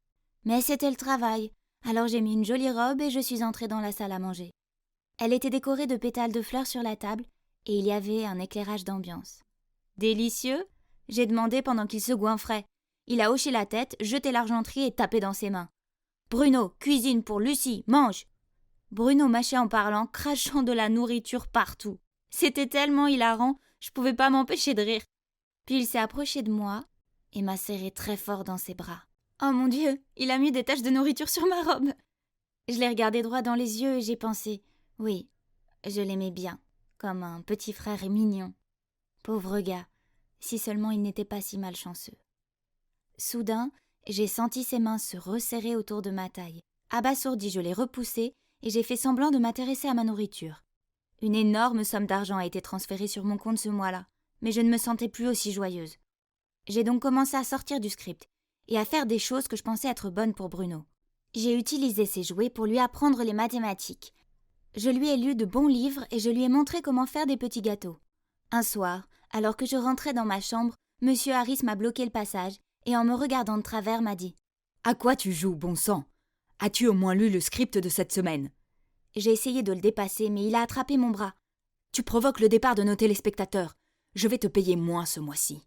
Mais c'était le travail, alors j'ai mis une jolie robe et je suis entrée dans la salle à manger. Elle était décorée de pétales de fleurs sur la table et il y avait un éclairage d'ambiance. « Délicieux ?» j'ai demandé pendant qu'il se goinfrait. Il a hoché la tête, jeté l'argenterie et tapé dans ses mains. Bruno, cuisine pour Lucie, mange !» Bruno mâchait en parlant, crachant de la nourriture partout. C'était tellement hilarant, je pouvais pas m'empêcher de rire. Puis il s'est approché de moi et m'a serré très fort dans ses bras. Oh mon Dieu, il a mis des taches de nourriture sur ma robe. Je l'ai regardé droit dans les yeux et j'ai pensé, oui, je l'aimais bien, comme un petit frère mignon. Pauvre gars, si seulement il n'était pas si malchanceux. Soudain, j'ai senti ses mains se resserrer autour de ma taille. Abasourdi, je l'ai repoussé et j'ai fait semblant de m'intéresser à ma nourriture. Une énorme somme d'argent a été transférée sur mon compte ce mois-là, mais je ne me sentais plus aussi joyeuse. J'ai donc commencé à sortir du script et à faire des choses que je pensais être bonnes pour Bruno. J'ai utilisé ses jouets pour lui apprendre les mathématiques. Je lui ai lu de bons livres et je lui ai montré comment faire des petits gâteaux. Un soir, alors que je rentrais dans ma chambre, Monsieur Harris m'a bloqué le passage et en me regardant de travers m'a dit « À quoi tu joues, bon sang? As-tu au moins lu le script de cette semaine ?» J'ai essayé de le dépasser, mais il a attrapé mon bras. « Tu provoques le départ de nos téléspectateurs. Je vais te payer moins ce mois-ci. »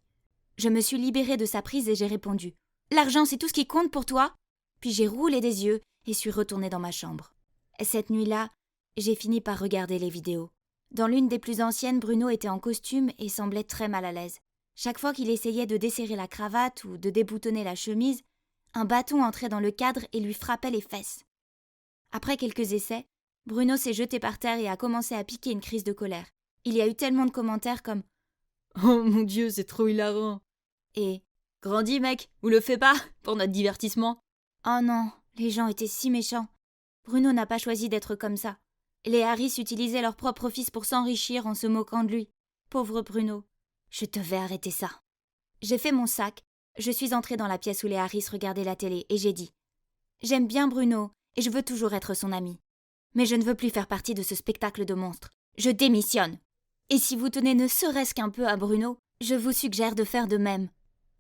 Je me suis libérée de sa prise et j'ai répondu « L'argent, c'est tout ce qui compte pour toi ?» Puis j'ai roulé des yeux et suis retournée dans ma chambre. Cette nuit-là, j'ai fini par regarder les vidéos. Dans l'une des plus anciennes, Bruno était en costume et semblait très mal à l'aise. Chaque fois qu'il essayait de desserrer la cravate ou de déboutonner la chemise, un bâton entrait dans le cadre et lui frappait les fesses. Après quelques essais, Bruno s'est jeté par terre et a commencé à piquer une crise de colère. Il y a eu tellement de commentaires comme « Oh mon Dieu, c'est trop hilarant !» et « Grandis mec, ou le fais pas, pour notre divertissement !» Oh non, les gens étaient si méchants. Bruno n'a pas choisi d'être comme ça. Les Harris utilisaient leur propre fils pour s'enrichir en se moquant de lui. Pauvre Bruno. Je devais arrêter ça. J'ai fait mon sac. Je suis entrée dans la pièce où les Harris regardaient la télé et j'ai dit « J'aime bien Bruno et je veux toujours être son ami. Mais je ne veux plus faire partie de ce spectacle de monstres. Je démissionne. Et si vous tenez ne serait-ce qu'un peu à Bruno, je vous suggère de faire de même. »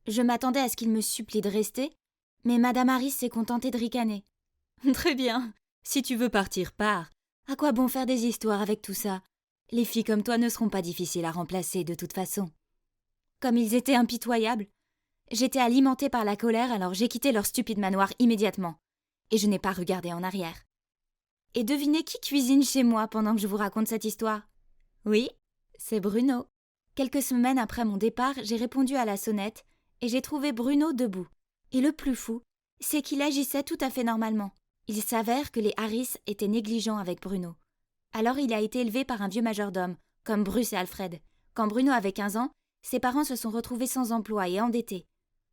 Je m'attendais à ce qu'il me supplie de rester, mais Madame Harris s'est contentée de ricaner. « Très bien. Si tu veux partir, pars. À quoi bon faire des histoires avec tout ça? Les filles comme toi ne seront pas difficiles à remplacer de toute façon. » Comme ils étaient impitoyables, j'étais alimentée par la colère, alors j'ai quitté leur stupide manoir immédiatement. Et je n'ai pas regardé en arrière. Et devinez qui cuisine chez moi pendant que je vous raconte cette histoire? Oui, c'est Bruno. Quelques semaines après mon départ, j'ai répondu à la sonnette et j'ai trouvé Bruno debout. Et le plus fou, c'est qu'il agissait tout à fait normalement. Il s'avère que les Harris étaient négligents avec Bruno. Alors il a été élevé par un vieux majordome, comme Bruce et Alfred. Quand Bruno avait 15 ans, ses parents se sont retrouvés sans emploi et endettés.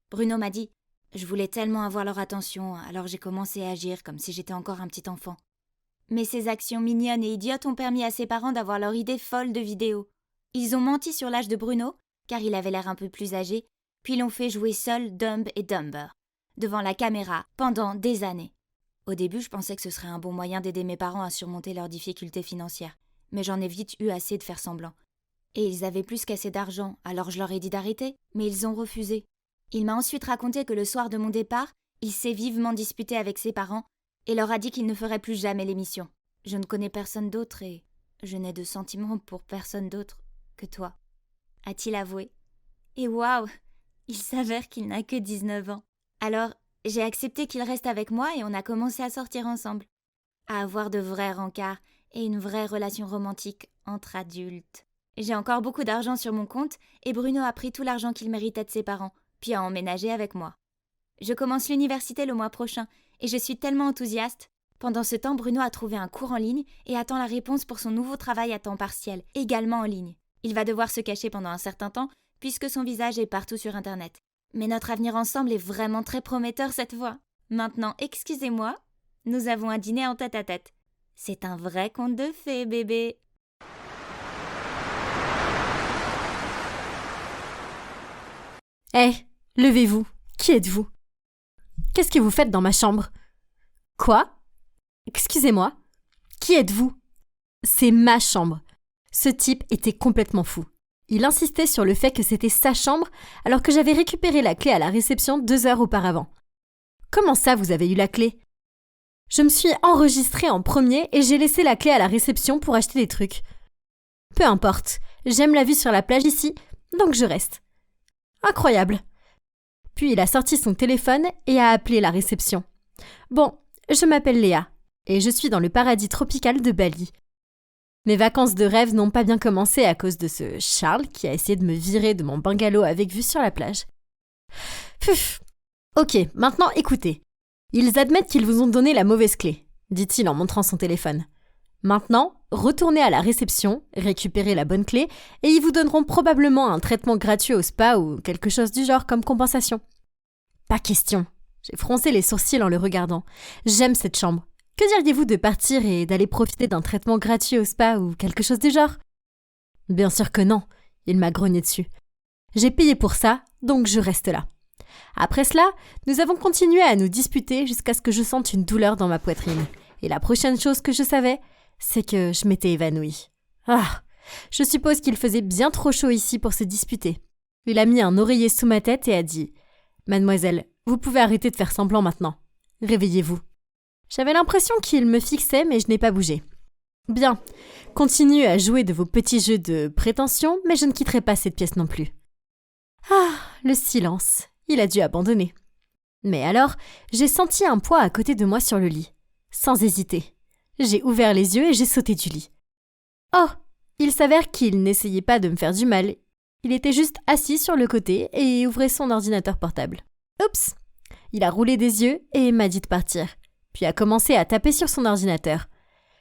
Bruno m'a dit « Je voulais tellement avoir leur attention, alors j'ai commencé à agir comme si j'étais encore un petit enfant. » Mais ces actions mignonnes et idiotes ont permis à ses parents d'avoir leur idée folle de vidéo. Ils ont menti sur l'âge de Bruno, car il avait l'air un peu plus âgé, puis l'ont fait jouer seul Dumb et Dumber, devant la caméra, pendant des années. Au début, je pensais que ce serait un bon moyen d'aider mes parents à surmonter leurs difficultés financières, mais j'en ai vite eu assez de faire semblant. Et ils avaient plus qu'assez d'argent, alors je leur ai dit d'arrêter, mais ils ont refusé. Il m'a ensuite raconté que le soir de mon départ, il s'est vivement disputé avec ses parents et leur a dit qu'il ne ferait plus jamais l'émission. Je ne connais personne d'autre et je n'ai de sentiments pour personne d'autre que toi, a-t-il avoué. Et waouh, il s'avère qu'il n'a que 19 ans. Alors, j'ai accepté qu'il reste avec moi et on a commencé à sortir ensemble, à avoir de vrais rencarts et une vraie relation romantique entre adultes. J'ai encore beaucoup d'argent sur mon compte et Bruno a pris tout l'argent qu'il méritait de ses parents, puis a emménagé avec moi. Je commence l'université le mois prochain et je suis tellement enthousiaste. Pendant ce temps, Bruno a trouvé un cours en ligne et attend la réponse pour son nouveau travail à temps partiel, également en ligne. Il va devoir se cacher pendant un certain temps puisque son visage est partout sur Internet. Mais notre avenir ensemble est vraiment très prometteur cette fois. Maintenant, excusez-moi, nous avons un dîner en tête-à-tête. C'est un vrai conte de fées, bébé. Hé, levez-vous. Qui êtes-vous? Qu'est-ce que vous faites dans ma chambre? Quoi? Excusez-moi. Qui êtes-vous? C'est ma chambre. Ce type était complètement fou. Il insistait sur le fait que c'était sa chambre alors que j'avais récupéré la clé à la réception 2 heures auparavant. Comment ça, vous avez eu la clé? Je me suis enregistrée en premier et j'ai laissé la clé à la réception pour acheter des trucs. Peu importe, j'aime la vue sur la plage ici, donc je reste. Incroyable. Puis il a sorti son téléphone et a appelé la réception. Bon, je m'appelle Léa et je suis dans le paradis tropical de Bali. Mes vacances de rêve n'ont pas bien commencé à cause de ce Charles qui a essayé de me virer de mon bungalow avec vue sur la plage. Puf. Ok, maintenant écoutez. Ils admettent qu'ils vous ont donné la mauvaise clé, dit-il en montrant son téléphone. Maintenant, retournez à la réception, récupérez la bonne clé et ils vous donneront probablement un traitement gratuit au spa ou quelque chose du genre comme compensation. Pas question. J'ai froncé les sourcils en le regardant. J'aime cette chambre. Que diriez-vous de partir et d'aller profiter d'un traitement gratuit au spa ou quelque chose du genre ? Bien sûr que non, il m'a grogné dessus. J'ai payé pour ça, donc je reste là. Après cela, nous avons continué à nous disputer jusqu'à ce que je sente une douleur dans ma poitrine. Et la prochaine chose que je savais, c'est que je m'étais évanouie. Ah, je suppose qu'il faisait bien trop chaud ici pour se disputer. Il a mis un oreiller sous ma tête et a dit « Mademoiselle, vous pouvez arrêter de faire semblant maintenant. Réveillez-vous. » J'avais l'impression qu'il me fixait, mais je n'ai pas bougé. Bien, continuez à jouer de vos petits jeux de prétention, mais je ne quitterai pas cette pièce non plus. Ah, le silence. Il a dû abandonner. Mais alors, j'ai senti un poids à côté de moi sur le lit. Sans hésiter. J'ai ouvert les yeux et j'ai sauté du lit. Oh, il s'avère qu'il n'essayait pas de me faire du mal. Il était juste assis sur le côté et ouvrait son ordinateur portable. Oups! Il a roulé des yeux et m'a dit de partir. Puis a commencé à taper sur son ordinateur.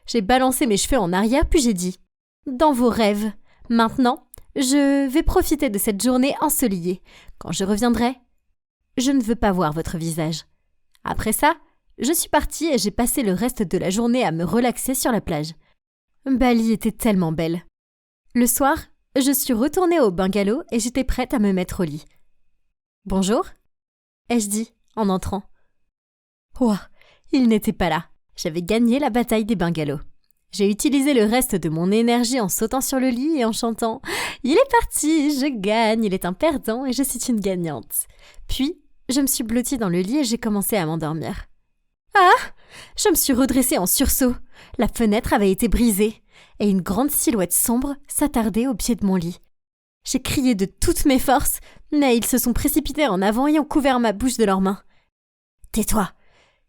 J'ai balancé mes cheveux en arrière, puis j'ai dit « Dans vos rêves, maintenant, je vais profiter de cette journée ensoleillée. Quand je reviendrai, je ne veux pas voir votre visage. » Après ça, je suis partie et j'ai passé le reste de la journée à me relaxer sur la plage. Bali était tellement belle. Le soir, je suis retournée au bungalow et j'étais prête à me mettre au lit. « Bonjour » ai-je dit en entrant. Ouah, il n'était pas là. J'avais gagné la bataille des bungalows. J'ai utilisé le reste de mon énergie en sautant sur le lit et en chantant « Il est parti, je gagne, il est un perdant et je suis une gagnante. » Puis, je me suis blottie dans le lit et j'ai commencé à m'endormir. Ah! Je me suis redressée en sursaut. La fenêtre avait été brisée et une grande silhouette sombre s'attardait au pied de mon lit. J'ai crié de toutes mes forces, mais ils se sont précipités en avant et ont couvert ma bouche de leurs mains. « Tais-toi !»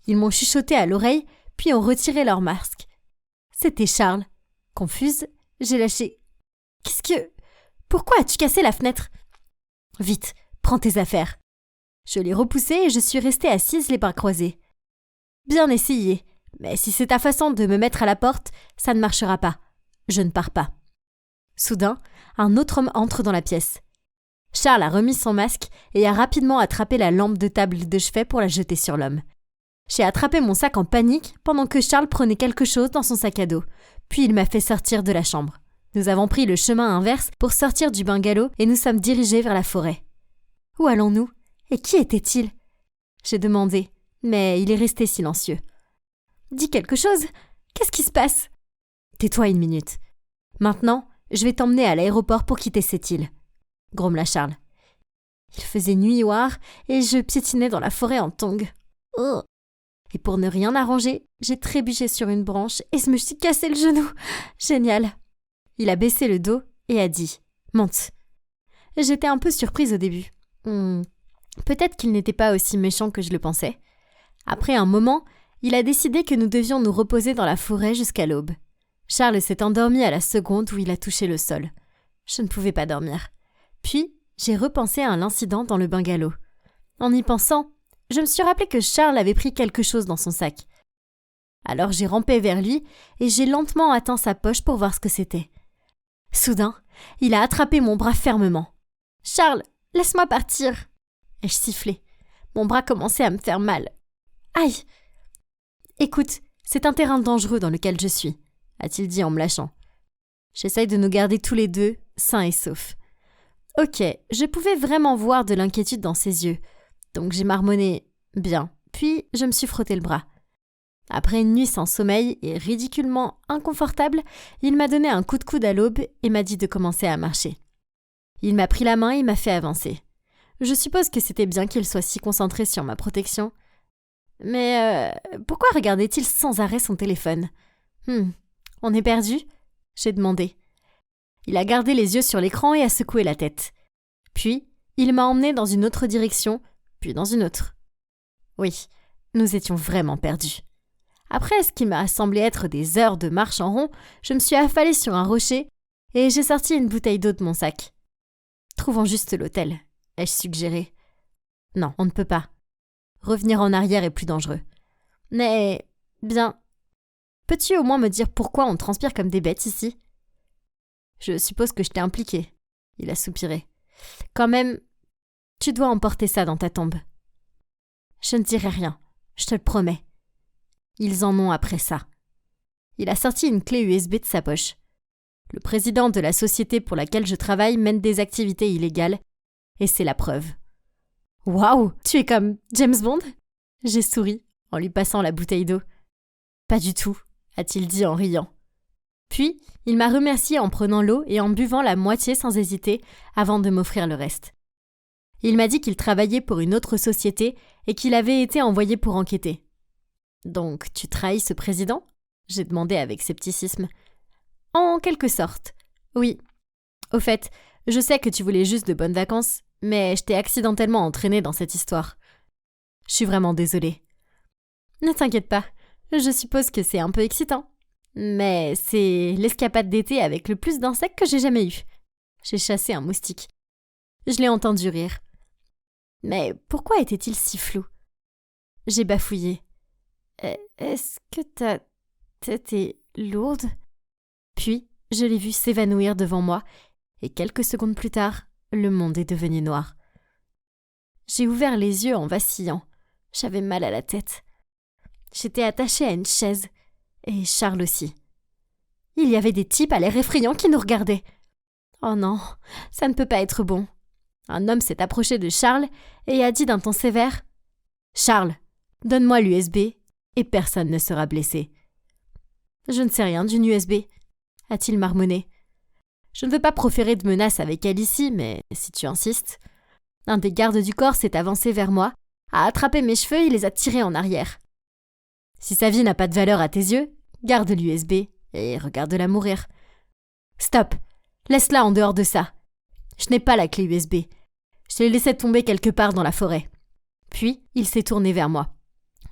Ils m'ont chuchoté à l'oreille, puis ont retiré leur masque. C'était Charles. Confuse, j'ai lâché. « Qu'est-ce que... Pourquoi as-tu cassé la fenêtre ?»« Vite, prends tes affaires. » Je l'ai repoussé et je suis restée assise les bras croisés. Bien essayé, mais si c'est ta façon de me mettre à la porte, ça ne marchera pas. Je ne pars pas. Soudain, un autre homme entre dans la pièce. Charles a remis son masque et a rapidement attrapé la lampe de table de chevet pour la jeter sur l'homme. J'ai attrapé mon sac en panique pendant que Charles prenait quelque chose dans son sac à dos, puis il m'a fait sortir de la chambre. Nous avons pris le chemin inverse pour sortir du bungalow et nous sommes dirigés vers la forêt. Où allons-nous ? Et qui était-il ? J'ai demandé, mais il est resté silencieux. Dis quelque chose ? Qu'est-ce qui se passe ? Tais-toi une minute. Maintenant, je vais t'emmener à l'aéroport pour quitter cette île, grommela Charles. Il faisait nuit noire et je piétinais dans la forêt en tongs. Oh. Et pour ne rien arranger, j'ai trébuché sur une branche et je me suis cassé le genou. Génial. Il a baissé le dos et a dit « Monte ». J'étais un peu surprise au début. Peut-être qu'il n'était pas aussi méchant que je le pensais. Après un moment, il a décidé que nous devions nous reposer dans la forêt jusqu'à l'aube. Charles s'est endormi à la seconde où il a touché le sol. Je ne pouvais pas dormir. Puis, j'ai repensé à l'incident dans le bungalow. En y pensant, je me suis rappelé que Charles avait pris quelque chose dans son sac. Alors j'ai rampé vers lui et j'ai lentement atteint sa poche pour voir ce que c'était. Soudain, il a attrapé mon bras fermement. « Charles, laisse-moi partir !» ai-je sifflé. Mon bras commençait à me faire mal. « Aïe !»« Écoute, c'est un terrain dangereux dans lequel je suis, » a-t-il dit en me lâchant. J'essaye de nous garder tous les deux, sains et saufs. Ok, je pouvais vraiment voir de l'inquiétude dans ses yeux, donc j'ai marmonné « bien », puis je me suis frotté le bras. Après une nuit sans sommeil et ridiculement inconfortable, il m'a donné un coup de coude à l'aube et m'a dit de commencer à marcher. Il m'a pris la main et m'a fait avancer. Je suppose que c'était bien qu'il soit si concentré sur ma protection. Mais pourquoi regardait-il sans arrêt son téléphone ? On est perdu ? J'ai demandé. Il a gardé les yeux sur l'écran et a secoué la tête. Puis, il m'a emmené dans une autre direction, puis dans une autre. Oui, nous étions vraiment perdus. Après ce qui m'a semblé être des heures de marche en rond, je me suis affalée sur un rocher et j'ai sorti une bouteille d'eau de mon sac. Trouvons juste l'hôtel, ai-je suggéré. Non, on ne peut pas. Revenir en arrière est plus dangereux. Mais, bien, peux-tu au moins me dire pourquoi on transpire comme des bêtes ici ? Je suppose que je t'ai impliqué. Il a soupiré. Quand même, tu dois emporter ça dans ta tombe. Je ne dirai rien, je te le promets. Ils en ont après ça. Il a sorti une clé USB de sa poche. Le président de la société pour laquelle je travaille mène des activités illégales, et c'est la preuve. Waouh, tu es comme James Bond ? J'ai souri en lui passant la bouteille d'eau. Pas du tout, a-t-il dit en riant. Puis, il m'a remercié en prenant l'eau et en buvant la moitié sans hésiter avant de m'offrir le reste. Il m'a dit qu'il travaillait pour une autre société et qu'il avait été envoyé pour enquêter. Donc, tu trahis ce président ? J'ai demandé avec scepticisme. En quelque sorte, oui. Au fait, je sais que tu voulais juste de bonnes vacances, mais je t'ai accidentellement entraîné dans cette histoire. Je suis vraiment désolée. Ne t'inquiète pas, je suppose que c'est un peu excitant. Mais c'est l'escapade d'été avec le plus d'insectes que j'ai jamais eu. J'ai chassé un moustique. Je l'ai entendu rire. Mais pourquoi était-il si flou ? J'ai bafouillé. Est-ce que ta tête est lourde ? Puis, je l'ai vu s'évanouir devant moi, et quelques secondes plus tard, le monde est devenu noir. J'ai ouvert les yeux en vacillant. J'avais mal à la tête. J'étais attachée à une chaise, et Charles aussi. Il y avait des types à l'air effrayant qui nous regardaient. Oh non, ça ne peut pas être bon. Un homme s'est approché de Charles et a dit d'un ton sévère « Charles, donne-moi l'USB et personne ne sera blessé. » Je ne sais rien d'une USB, a-t-il marmonné. Je ne veux pas proférer de menaces avec elle ici, mais si tu insistes. Un des gardes du corps s'est avancé vers moi, a attrapé mes cheveux et les a tirés en arrière. Si sa vie n'a pas de valeur à tes yeux, garde l'USB et regarde-la mourir. Stop, laisse-la en dehors de ça. Je n'ai pas la clé USB. Je l'ai laissée tomber quelque part dans la forêt. Puis, il s'est tourné vers moi.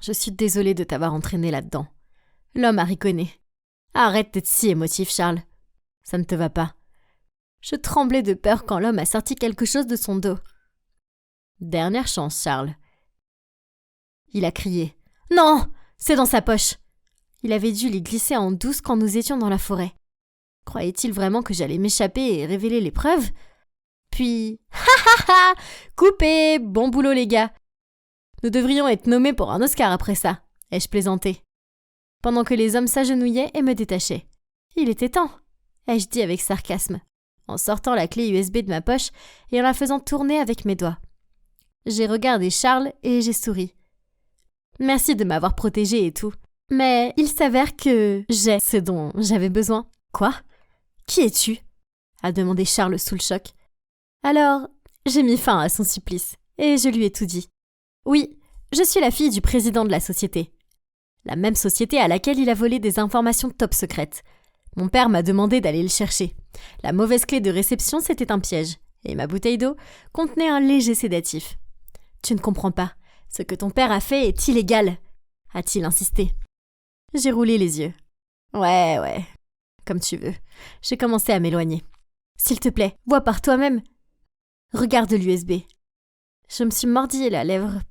Je suis désolée de t'avoir entraîné là-dedans. L'homme a riconné. Arrête d'être si émotif, Charles. Ça ne te va pas. Je tremblais de peur quand l'homme a sorti quelque chose de son dos. Dernière chance, Charles. Il a crié. Non, c'est dans sa poche. Il avait dû l'y glisser en douce quand nous étions dans la forêt. Croyait-il vraiment que j'allais m'échapper et révéler les preuves ? Puis, ha ha ha, coupé, bon boulot les gars. Nous devrions être nommés pour un Oscar après ça, ai-je plaisanté. Pendant que les hommes s'agenouillaient et me détachaient. Il était temps, ai-je dit avec sarcasme, en sortant la clé USB de ma poche et en la faisant tourner avec mes doigts. J'ai regardé Charles et j'ai souri. Merci de m'avoir protégée et tout. Mais il s'avère que j'ai ce dont j'avais besoin. Quoi ? Qui es-tu ? A demandé Charles sous le choc. Alors, j'ai mis fin à son supplice et je lui ai tout dit. Oui, je suis la fille du président de la société. La même société à laquelle il a volé des informations top secrètes. Mon père m'a demandé d'aller le chercher. La mauvaise clé de réception, c'était un piège. Et ma bouteille d'eau contenait un léger sédatif. Tu ne comprends pas. Ce que ton père a fait est illégal, a-t-il insisté. J'ai roulé les yeux. Ouais, comme tu veux. J'ai commencé à m'éloigner. S'il te plaît, vois par toi-même. Regarde l'USB. Je me suis mordi la lèvre.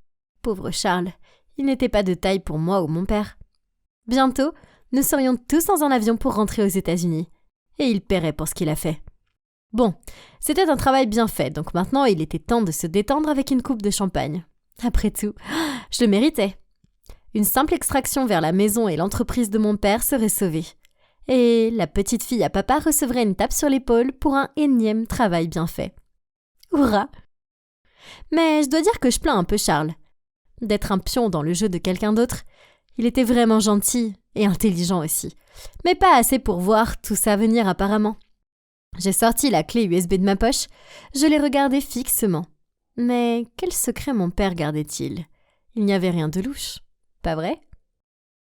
Pauvre Charles, il n'était pas de taille pour moi ou mon père. Bientôt, nous serions tous dans un avion pour rentrer aux États-Unis. Et il paierait pour ce qu'il a fait. Bon, c'était un travail bien fait, donc maintenant il était temps de se détendre avec une coupe de champagne. Après tout, je le méritais. Une simple extraction vers la maison et l'entreprise de mon père serait sauvée. Et la petite fille à papa recevrait une tape sur l'épaule pour un énième travail bien fait. Hurrah ! Mais je dois dire que je plains un peu Charles. D'être un pion dans le jeu de quelqu'un d'autre, il était vraiment gentil et intelligent aussi. Mais pas assez pour voir tout ça venir apparemment. J'ai sorti la clé USB de ma poche, je l'ai regardée fixement. Mais quel secret mon père gardait-il ? Il n'y avait rien de louche, pas vrai ?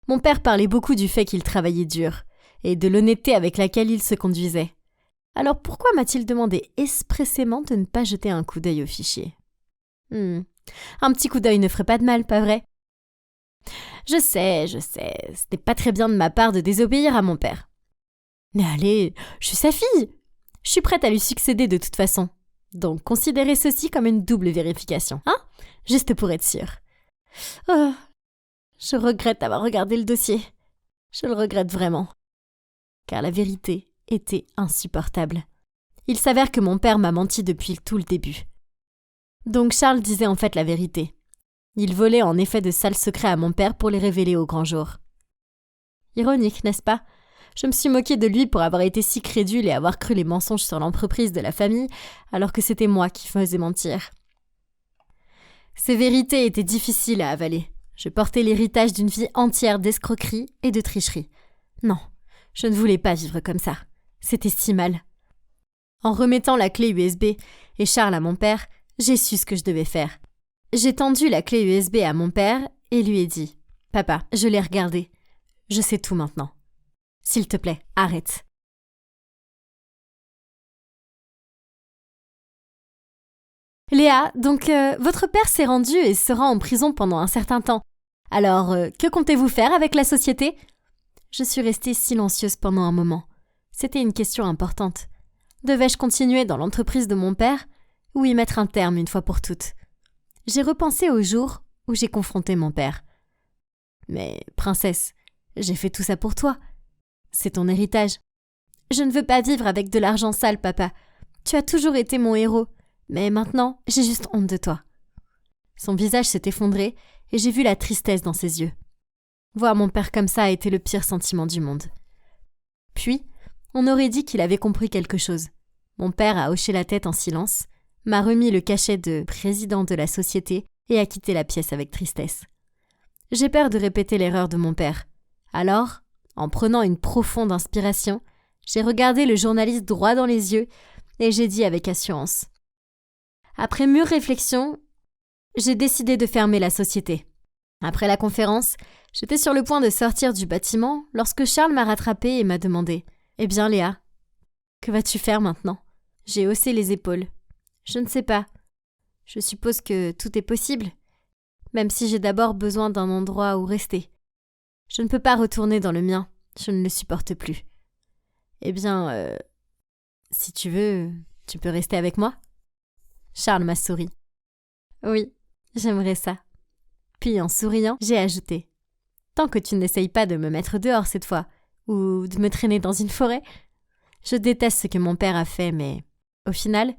Mon père parlait beaucoup du fait qu'il travaillait dur et de l'honnêteté avec laquelle il se conduisait. Alors pourquoi m'a-t-il demandé expressément de ne pas jeter un coup d'œil au fichier ? Un petit coup d'œil ne ferait pas de mal, pas vrai ? Je sais, c'était pas très bien de ma part de désobéir à mon père. Mais allez, je suis sa fille. Je suis prête à lui succéder de toute façon. Donc considérez ceci comme une double vérification, hein? Juste pour être sûre. Oh, je regrette d'avoir regardé le dossier. Je le regrette vraiment. Car la vérité était insupportable. Il s'avère que mon père m'a menti depuis tout le début. Donc Charles disait en fait la vérité. Il volait en effet de sales secrets à mon père pour les révéler au grand jour. Ironique, n'est-ce pas? Je me suis moquée de lui pour avoir été si crédule et avoir cru les mensonges sur l'entreprise de la famille, alors que c'était moi qui faisais mentir. Ces vérités étaient difficiles à avaler. Je portais l'héritage d'une vie entière d'escroquerie et de tricherie. Non, je ne voulais pas vivre comme ça. C'était si mal. En remettant la clé USB et Charles à mon père, j'ai su ce que je devais faire. J'ai tendu la clé USB à mon père et lui ai dit « Papa, je l'ai regardé. Je sais tout maintenant. S'il te plaît, arrête. » Léa, donc votre père s'est rendu et sera en prison pendant un certain temps. Alors, que comptez-vous faire avec la société? Je suis restée silencieuse pendant un moment. C'était une question importante. Devais-je continuer dans l'entreprise de mon père ou y mettre un terme une fois pour toutes? J'ai repensé au jour où j'ai confronté mon père. Mais, princesse, j'ai fait tout ça pour toi. C'est ton héritage. Je ne veux pas vivre avec de l'argent sale, papa. Tu as toujours été mon héros. Mais maintenant, j'ai juste honte de toi. Son visage s'est effondré et j'ai vu la tristesse dans ses yeux. Voir mon père comme ça a été le pire sentiment du monde. Puis, on aurait dit qu'il avait compris quelque chose. Mon père a hoché la tête en silence, m'a remis le cachet de président de la société et a quitté la pièce avec tristesse. J'ai peur de répéter l'erreur de mon père. Alors, en prenant une profonde inspiration, j'ai regardé le journaliste droit dans les yeux et j'ai dit avec assurance: après mûre réflexion, j'ai décidé de fermer la société. Après la conférence, j'étais sur le point de sortir du bâtiment lorsque Charles m'a rattrapée et m'a demandé: « Eh bien Léa, que vas-tu faire maintenant ?» J'ai haussé les épaules. Je ne sais pas. Je suppose que tout est possible, même si j'ai d'abord besoin d'un endroit où rester. Je ne peux pas retourner dans le mien, je ne le supporte plus. Eh bien, si tu veux, tu peux rester avec moi ? Charles m'a souri. Oui, j'aimerais ça. Puis en souriant, j'ai ajouté: tant que tu n'essayes pas de me mettre dehors cette fois, ou de me traîner dans une forêt. Je déteste ce que mon père a fait, mais au final,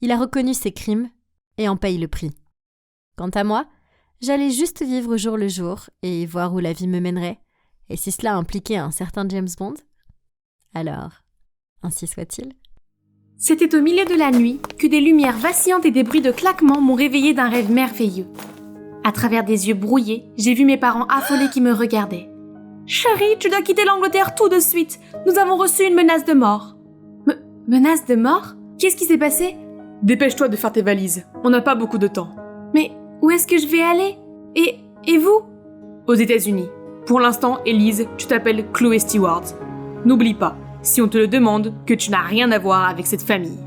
il a reconnu ses crimes et en paye le prix. Quant à moi, j'allais juste vivre au jour le jour et voir où la vie me mènerait, et si cela impliquait un certain James Bond, alors, ainsi soit-il. C'était au milieu de la nuit que des lumières vacillantes et des bruits de claquements m'ont réveillée d'un rêve merveilleux. À travers des yeux brouillés, j'ai vu mes parents affolés qui me regardaient. « Chérie, tu dois quitter l'Angleterre tout de suite. Nous avons reçu une menace de mort. » Menace de mort? Qu'est-ce qui s'est passé? Dépêche-toi de faire tes valises. On n'a pas beaucoup de temps. Mais où est-ce que je vais aller? Et vous? Aux États-Unis. Pour l'instant, Élise, tu t'appelles Chloé Stewart. N'oublie pas, si on te le demande, que tu n'as rien à voir avec cette famille.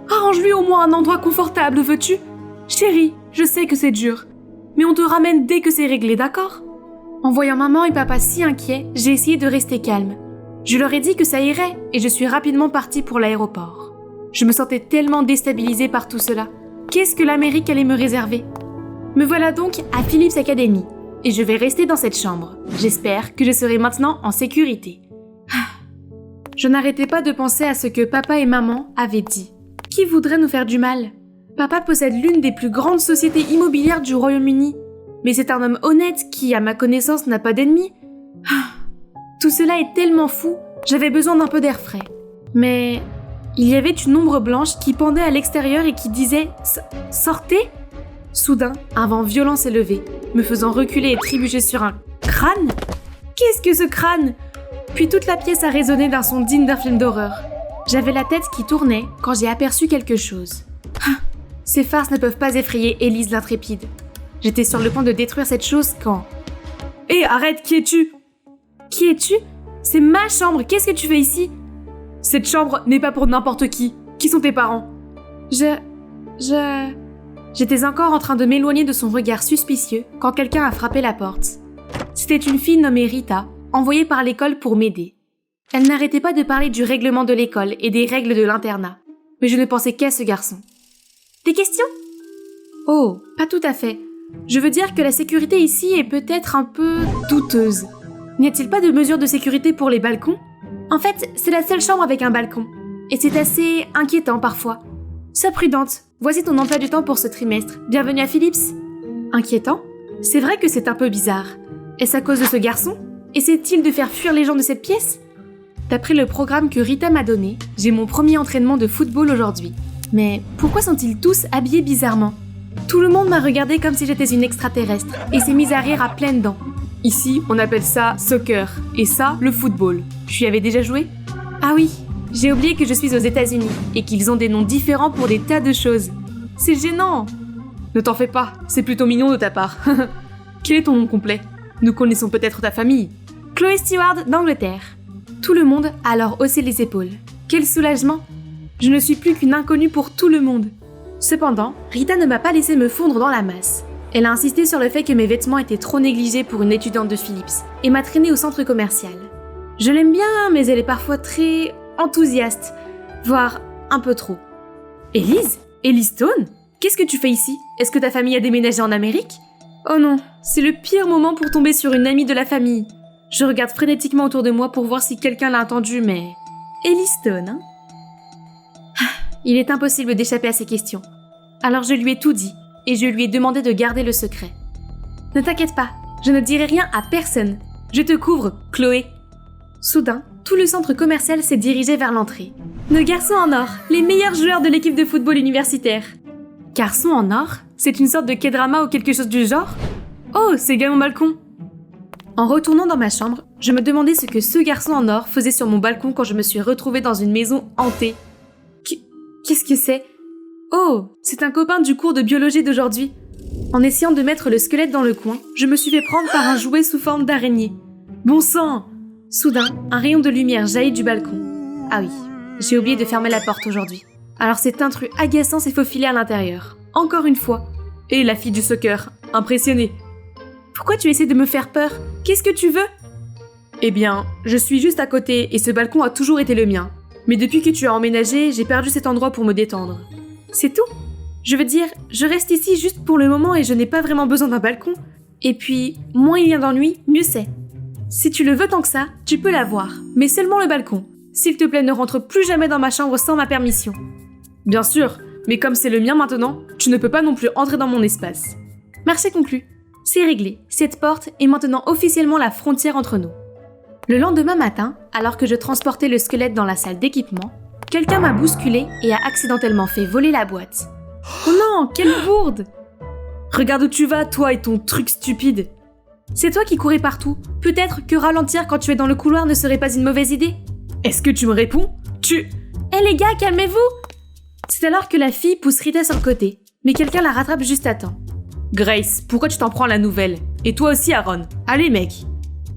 Arrange-lui au moins un endroit confortable, veux-tu? Chérie, je sais que c'est dur, mais on te ramène dès que c'est réglé, d'accord? En voyant maman et papa si inquiets, j'ai essayé de rester calme. Je leur ai dit que ça irait et je suis rapidement partie pour l'aéroport. Je me sentais tellement déstabilisée par tout cela. Qu'est-ce que l'Amérique allait me réserver? Me voilà donc à Phillips Academy et je vais rester dans cette chambre. J'espère que je serai maintenant en sécurité. Je n'arrêtais pas de penser à ce que papa et maman avaient dit. Qui voudrait nous faire du mal? Papa possède l'une des plus grandes sociétés immobilières du Royaume-Uni. Mais c'est un homme honnête qui, à ma connaissance, n'a pas d'ennemis. Tout cela est tellement fou, j'avais besoin d'un peu d'air frais. Mais il y avait une ombre blanche qui pendait à l'extérieur et qui disait « Sortez !» Soudain, un vent violent s'est levé, me faisant reculer et trébucher sur un crâne. Qu'est-ce que ce crâne? Puis toute la pièce a résonné d'un son digne d'un film d'horreur. J'avais la tête qui tournait quand j'ai aperçu quelque chose. Ces farces ne peuvent pas effrayer Élise l'intrépide. J'étais sur le point de détruire cette chose quand... Hé, arrête, qui es-tu? Qui es-tu? C'est ma chambre, qu'est-ce que tu fais ici? Cette chambre n'est pas pour n'importe qui. Qui sont tes parents? J'étais encore en train de m'éloigner de son regard suspicieux quand quelqu'un a frappé la porte. C'était une fille nommée Rita, envoyée par l'école pour m'aider. Elle n'arrêtait pas de parler du règlement de l'école et des règles de l'internat. Mais je ne pensais qu'à ce garçon. Des questions? Oh, pas tout à fait. Je veux dire que la sécurité ici est peut-être un peu douteuse. N'y a-t-il pas de mesures de sécurité pour les balcons? En fait, c'est la seule chambre avec un balcon. Et c'est assez inquiétant parfois. Sois prudente. Voici ton emploi du temps pour ce trimestre. Bienvenue à Phillips. Inquiétant? C'est vrai que c'est un peu bizarre. Est-ce à cause de ce garçon? Essaie-t-il de faire fuir les gens de cette pièce? D'après le programme que Rita m'a donné, j'ai mon premier entraînement de football aujourd'hui. Mais pourquoi sont-ils tous habillés bizarrement? Tout le monde m'a regardé comme si j'étais une extraterrestre et s'est mis à rire à pleines dents. Ici, on appelle ça soccer, et ça, le football. Tu y avais déjà joué? Ah oui, j'ai oublié que je suis aux États-Unis et qu'ils ont des noms différents pour des tas de choses. C'est gênant. Ne t'en fais pas, c'est plutôt mignon de ta part. Quel est ton nom complet? Nous connaissons peut-être ta famille. Chloé Stewart d'Angleterre. Tout le monde a alors haussé les épaules. Quel soulagement! Je ne suis plus qu'une inconnue pour tout le monde. Cependant, Rita ne m'a pas laissé me fondre dans la masse. Elle a insisté sur le fait que mes vêtements étaient trop négligés pour une étudiante de Phillips et m'a traînée au centre commercial. Je l'aime bien, mais elle est parfois très enthousiaste, voire un peu trop. Élise? Élise Stone? Qu'est-ce que tu fais ici? Est-ce que ta famille a déménagé en Amérique? Oh non, c'est le pire moment pour tomber sur une amie de la famille. Je regarde frénétiquement autour de moi pour voir si quelqu'un l'a entendu, mais... Élise Stone, hein? Il est impossible d'échapper à ces questions. Alors je lui ai tout dit, et je lui ai demandé de garder le secret. Ne t'inquiète pas, je ne dirai rien à personne. Je te couvre, Chloé. Soudain, tout le centre commercial s'est dirigé vers l'entrée. Nos garçons en or, les meilleurs joueurs de l'équipe de football universitaire. Garçons en or? C'est une sorte de K-drama ou quelque chose du genre? Oh, c'est gars mon balcon. En retournant dans ma chambre, je me demandais ce que ce garçon en or faisait sur mon balcon quand je me suis retrouvée dans une maison hantée. Qu'est-ce que c'est? Oh, c'est un copain du cours de biologie d'aujourd'hui. En essayant de mettre le squelette dans le coin, je me suis fait prendre par un jouet sous forme d'araignée. Bon sang! Soudain, un rayon de lumière jaillit du balcon. Ah oui, j'ai oublié de fermer la porte aujourd'hui. Alors cet intrus agaçant s'est faufilé à l'intérieur. Encore une fois. Et la fille du soccer, impressionnée. Pourquoi tu essaies de me faire peur? Qu'est-ce que tu veux? Eh bien, je suis juste à côté et ce balcon a toujours été le mien. Mais depuis que tu as emménagé, j'ai perdu cet endroit pour me détendre. C'est tout? Je veux dire, je reste ici juste pour le moment et je n'ai pas vraiment besoin d'un balcon. Et puis, moins il y a d'ennui, mieux c'est. Si tu le veux tant que ça, tu peux l'avoir, mais seulement le balcon. S'il te plaît, ne rentre plus jamais dans ma chambre sans ma permission. Bien sûr, mais comme c'est le mien maintenant, tu ne peux pas non plus entrer dans mon espace. Marché conclu. C'est réglé. Cette porte est maintenant officiellement la frontière entre nous. Le lendemain matin, alors que je transportais le squelette dans la salle d'équipement, quelqu'un m'a bousculé et a accidentellement fait voler la boîte. Oh non, quelle bourde! Regarde où tu vas, toi et ton truc stupide. C'est toi qui courais partout. Peut-être que ralentir quand tu es dans le couloir ne serait pas une mauvaise idée. Est-ce que tu me réponds? Hé les gars, calmez-vous! C'est alors que la fille pousse Rita sur le côté, mais quelqu'un la rattrape juste à temps. Grace, pourquoi tu t'en prends à la nouvelle? Et toi aussi, Aaron. Allez, mec.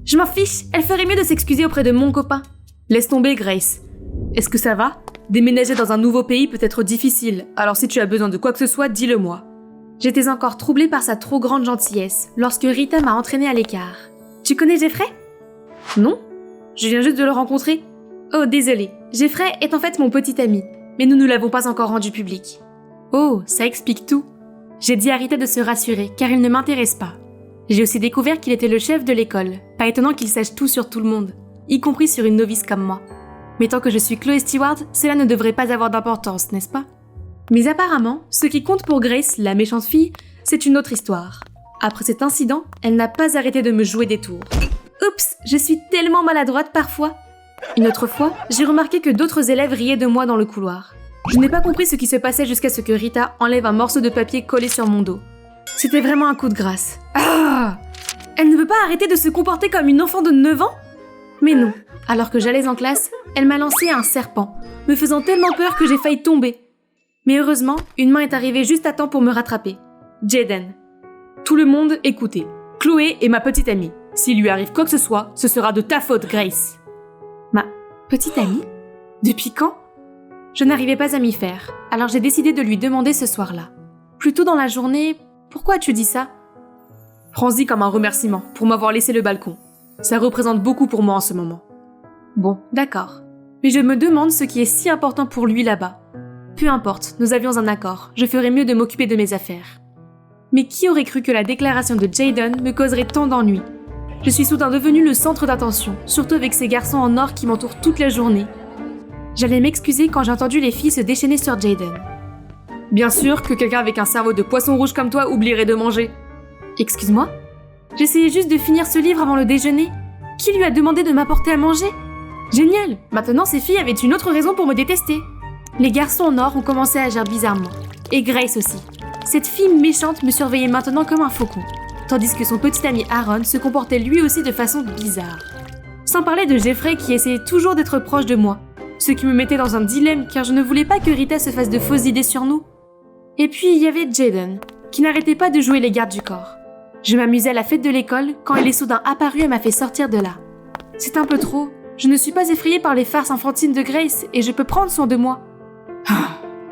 Je m'en fiche, elle ferait mieux de s'excuser auprès de mon copain. Laisse tomber, Grace. Est-ce que ça va? Déménager dans un nouveau pays peut être difficile, alors si tu as besoin de quoi que ce soit, dis-le-moi. J'étais encore troublée par sa trop grande gentillesse lorsque Rita m'a entraînée à l'écart. Tu connais Jeffrey? Non, je viens juste de le rencontrer. Oh, désolée. Jeffrey est en fait mon petit ami, mais nous ne l'avons pas encore rendu public. Oh, ça explique tout. J'ai dit à Rita de se rassurer, car il ne m'intéresse pas. J'ai aussi découvert qu'il était le chef de l'école. Pas étonnant qu'il sache tout sur tout le monde, y compris sur une novice comme moi. Mais tant que je suis Chloé Stewart, cela ne devrait pas avoir d'importance, n'est-ce pas? Mais apparemment, ce qui compte pour Grace, la méchante fille, c'est une autre histoire. Après cet incident, elle n'a pas arrêté de me jouer des tours. Oups, je suis tellement maladroite parfois. Une autre fois, j'ai remarqué que d'autres élèves riaient de moi dans le couloir. Je n'ai pas compris ce qui se passait jusqu'à ce que Rita enlève un morceau de papier collé sur mon dos. C'était vraiment un coup de grâce. Ah! Elle ne veut pas arrêter de se comporter comme une enfant de 9 ans? Mais non, alors que j'allais en classe, elle m'a lancé un serpent, me faisant tellement peur que j'ai failli tomber. Mais heureusement, une main est arrivée juste à temps pour me rattraper. Jaden. Tout le monde, écoutez. Chloé est ma petite amie. S'il lui arrive quoi que ce soit, ce sera de ta faute, Grace. Ma petite amie? Depuis quand? Je n'arrivais pas à m'y faire, alors j'ai décidé de lui demander ce soir-là. Plus tôt dans la journée, pourquoi as-tu dit ça? Prends-y comme un remerciement pour m'avoir laissé le balcon. Ça représente beaucoup pour moi en ce moment. Bon, d'accord. Mais je me demande ce qui est si important pour lui là-bas. Peu importe, nous avions un accord. Je ferais mieux de m'occuper de mes affaires. Mais qui aurait cru que la déclaration de Jayden me causerait tant d'ennuis? Je suis soudain devenue le centre d'attention, surtout avec ces garçons en or qui m'entourent toute la journée. J'allais m'excuser quand j'ai entendu les filles se déchaîner sur Jayden. Bien sûr que quelqu'un avec un cerveau de poisson rouge comme toi oublierait de manger. Excuse-moi? J'essayais juste de finir ce livre avant le déjeuner. Qui lui a demandé de m'apporter à manger? Génial! Maintenant, ces filles avaient une autre raison pour me détester. Les garçons en or ont commencé à agir bizarrement. Et Grace aussi. Cette fille méchante me surveillait maintenant comme un faucon. Tandis que son petit ami Aaron se comportait lui aussi de façon bizarre. Sans parler de Jeffrey qui essayait toujours d'être proche de moi. Ce qui me mettait dans un dilemme car je ne voulais pas que Rita se fasse de fausses idées sur nous. Et puis il y avait Jayden, qui n'arrêtait pas de jouer les gardes du corps. Je m'amusais à la fête de l'école quand elle est soudain apparue et m'a fait sortir de là. C'est un peu trop. Je ne suis pas effrayée par les farces enfantines de Grace et je peux prendre soin de moi.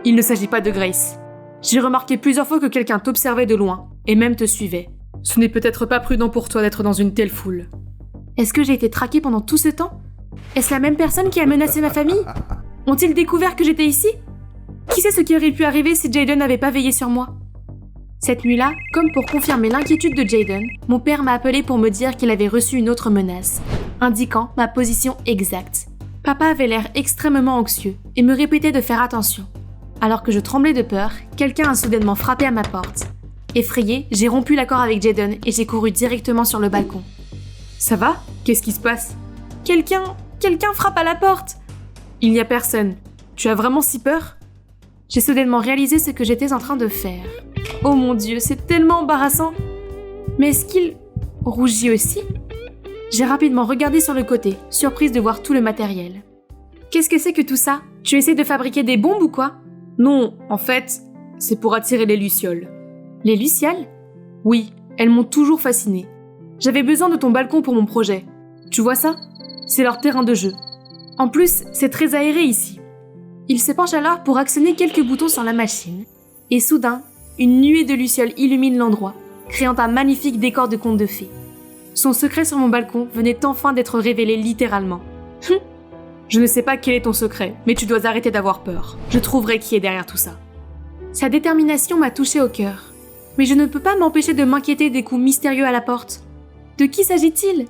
Il ne s'agit pas de Grace. J'ai remarqué plusieurs fois que quelqu'un t'observait de loin, et même te suivait. Ce n'est peut-être pas prudent pour toi d'être dans une telle foule. Est-ce que j'ai été traquée pendant tout ce temps? Est-ce la même personne qui a menacé ma famille? Ont-ils découvert que j'étais ici? Qui sait ce qui aurait pu arriver si Jayden n'avait pas veillé sur moi? Cette nuit-là, comme pour confirmer l'inquiétude de Jayden, mon père m'a appelé pour me dire qu'il avait reçu une autre menace, indiquant ma position exacte. Papa avait l'air extrêmement anxieux et me répétait de faire attention. Alors que je tremblais de peur, quelqu'un a soudainement frappé à ma porte. Effrayée, j'ai rompu l'accord avec Jayden et j'ai couru directement sur le balcon. Ça va? Qu'est-ce qui se passe? Quelqu'un frappe à la porte! Il n'y a personne. Tu as vraiment si peur? J'ai soudainement réalisé ce que j'étais en train de faire. Oh mon Dieu, c'est tellement embarrassant! Mais est-ce qu'il rougit aussi? J'ai rapidement regardé sur le côté, surprise de voir tout le matériel. Qu'est-ce que c'est que tout ça? Tu essaies de fabriquer des bombes ou quoi? Non, en fait, c'est pour attirer les lucioles. Les lucioles? Oui, elles m'ont toujours fascinée. J'avais besoin de ton balcon pour mon projet. Tu vois ça? C'est leur terrain de jeu. En plus, c'est très aéré ici. Il se penche alors pour actionner quelques boutons sur la machine. Et soudain, une nuée de lucioles illumine l'endroit, créant un magnifique décor de conte de fées. Son secret sur mon balcon venait enfin d'être révélé littéralement. Je ne sais pas quel est ton secret, mais tu dois arrêter d'avoir peur. Je trouverai qui est derrière tout ça. Sa détermination m'a touché au cœur. Mais je ne peux pas m'empêcher de m'inquiéter des coups mystérieux à la porte. De qui s'agit-il?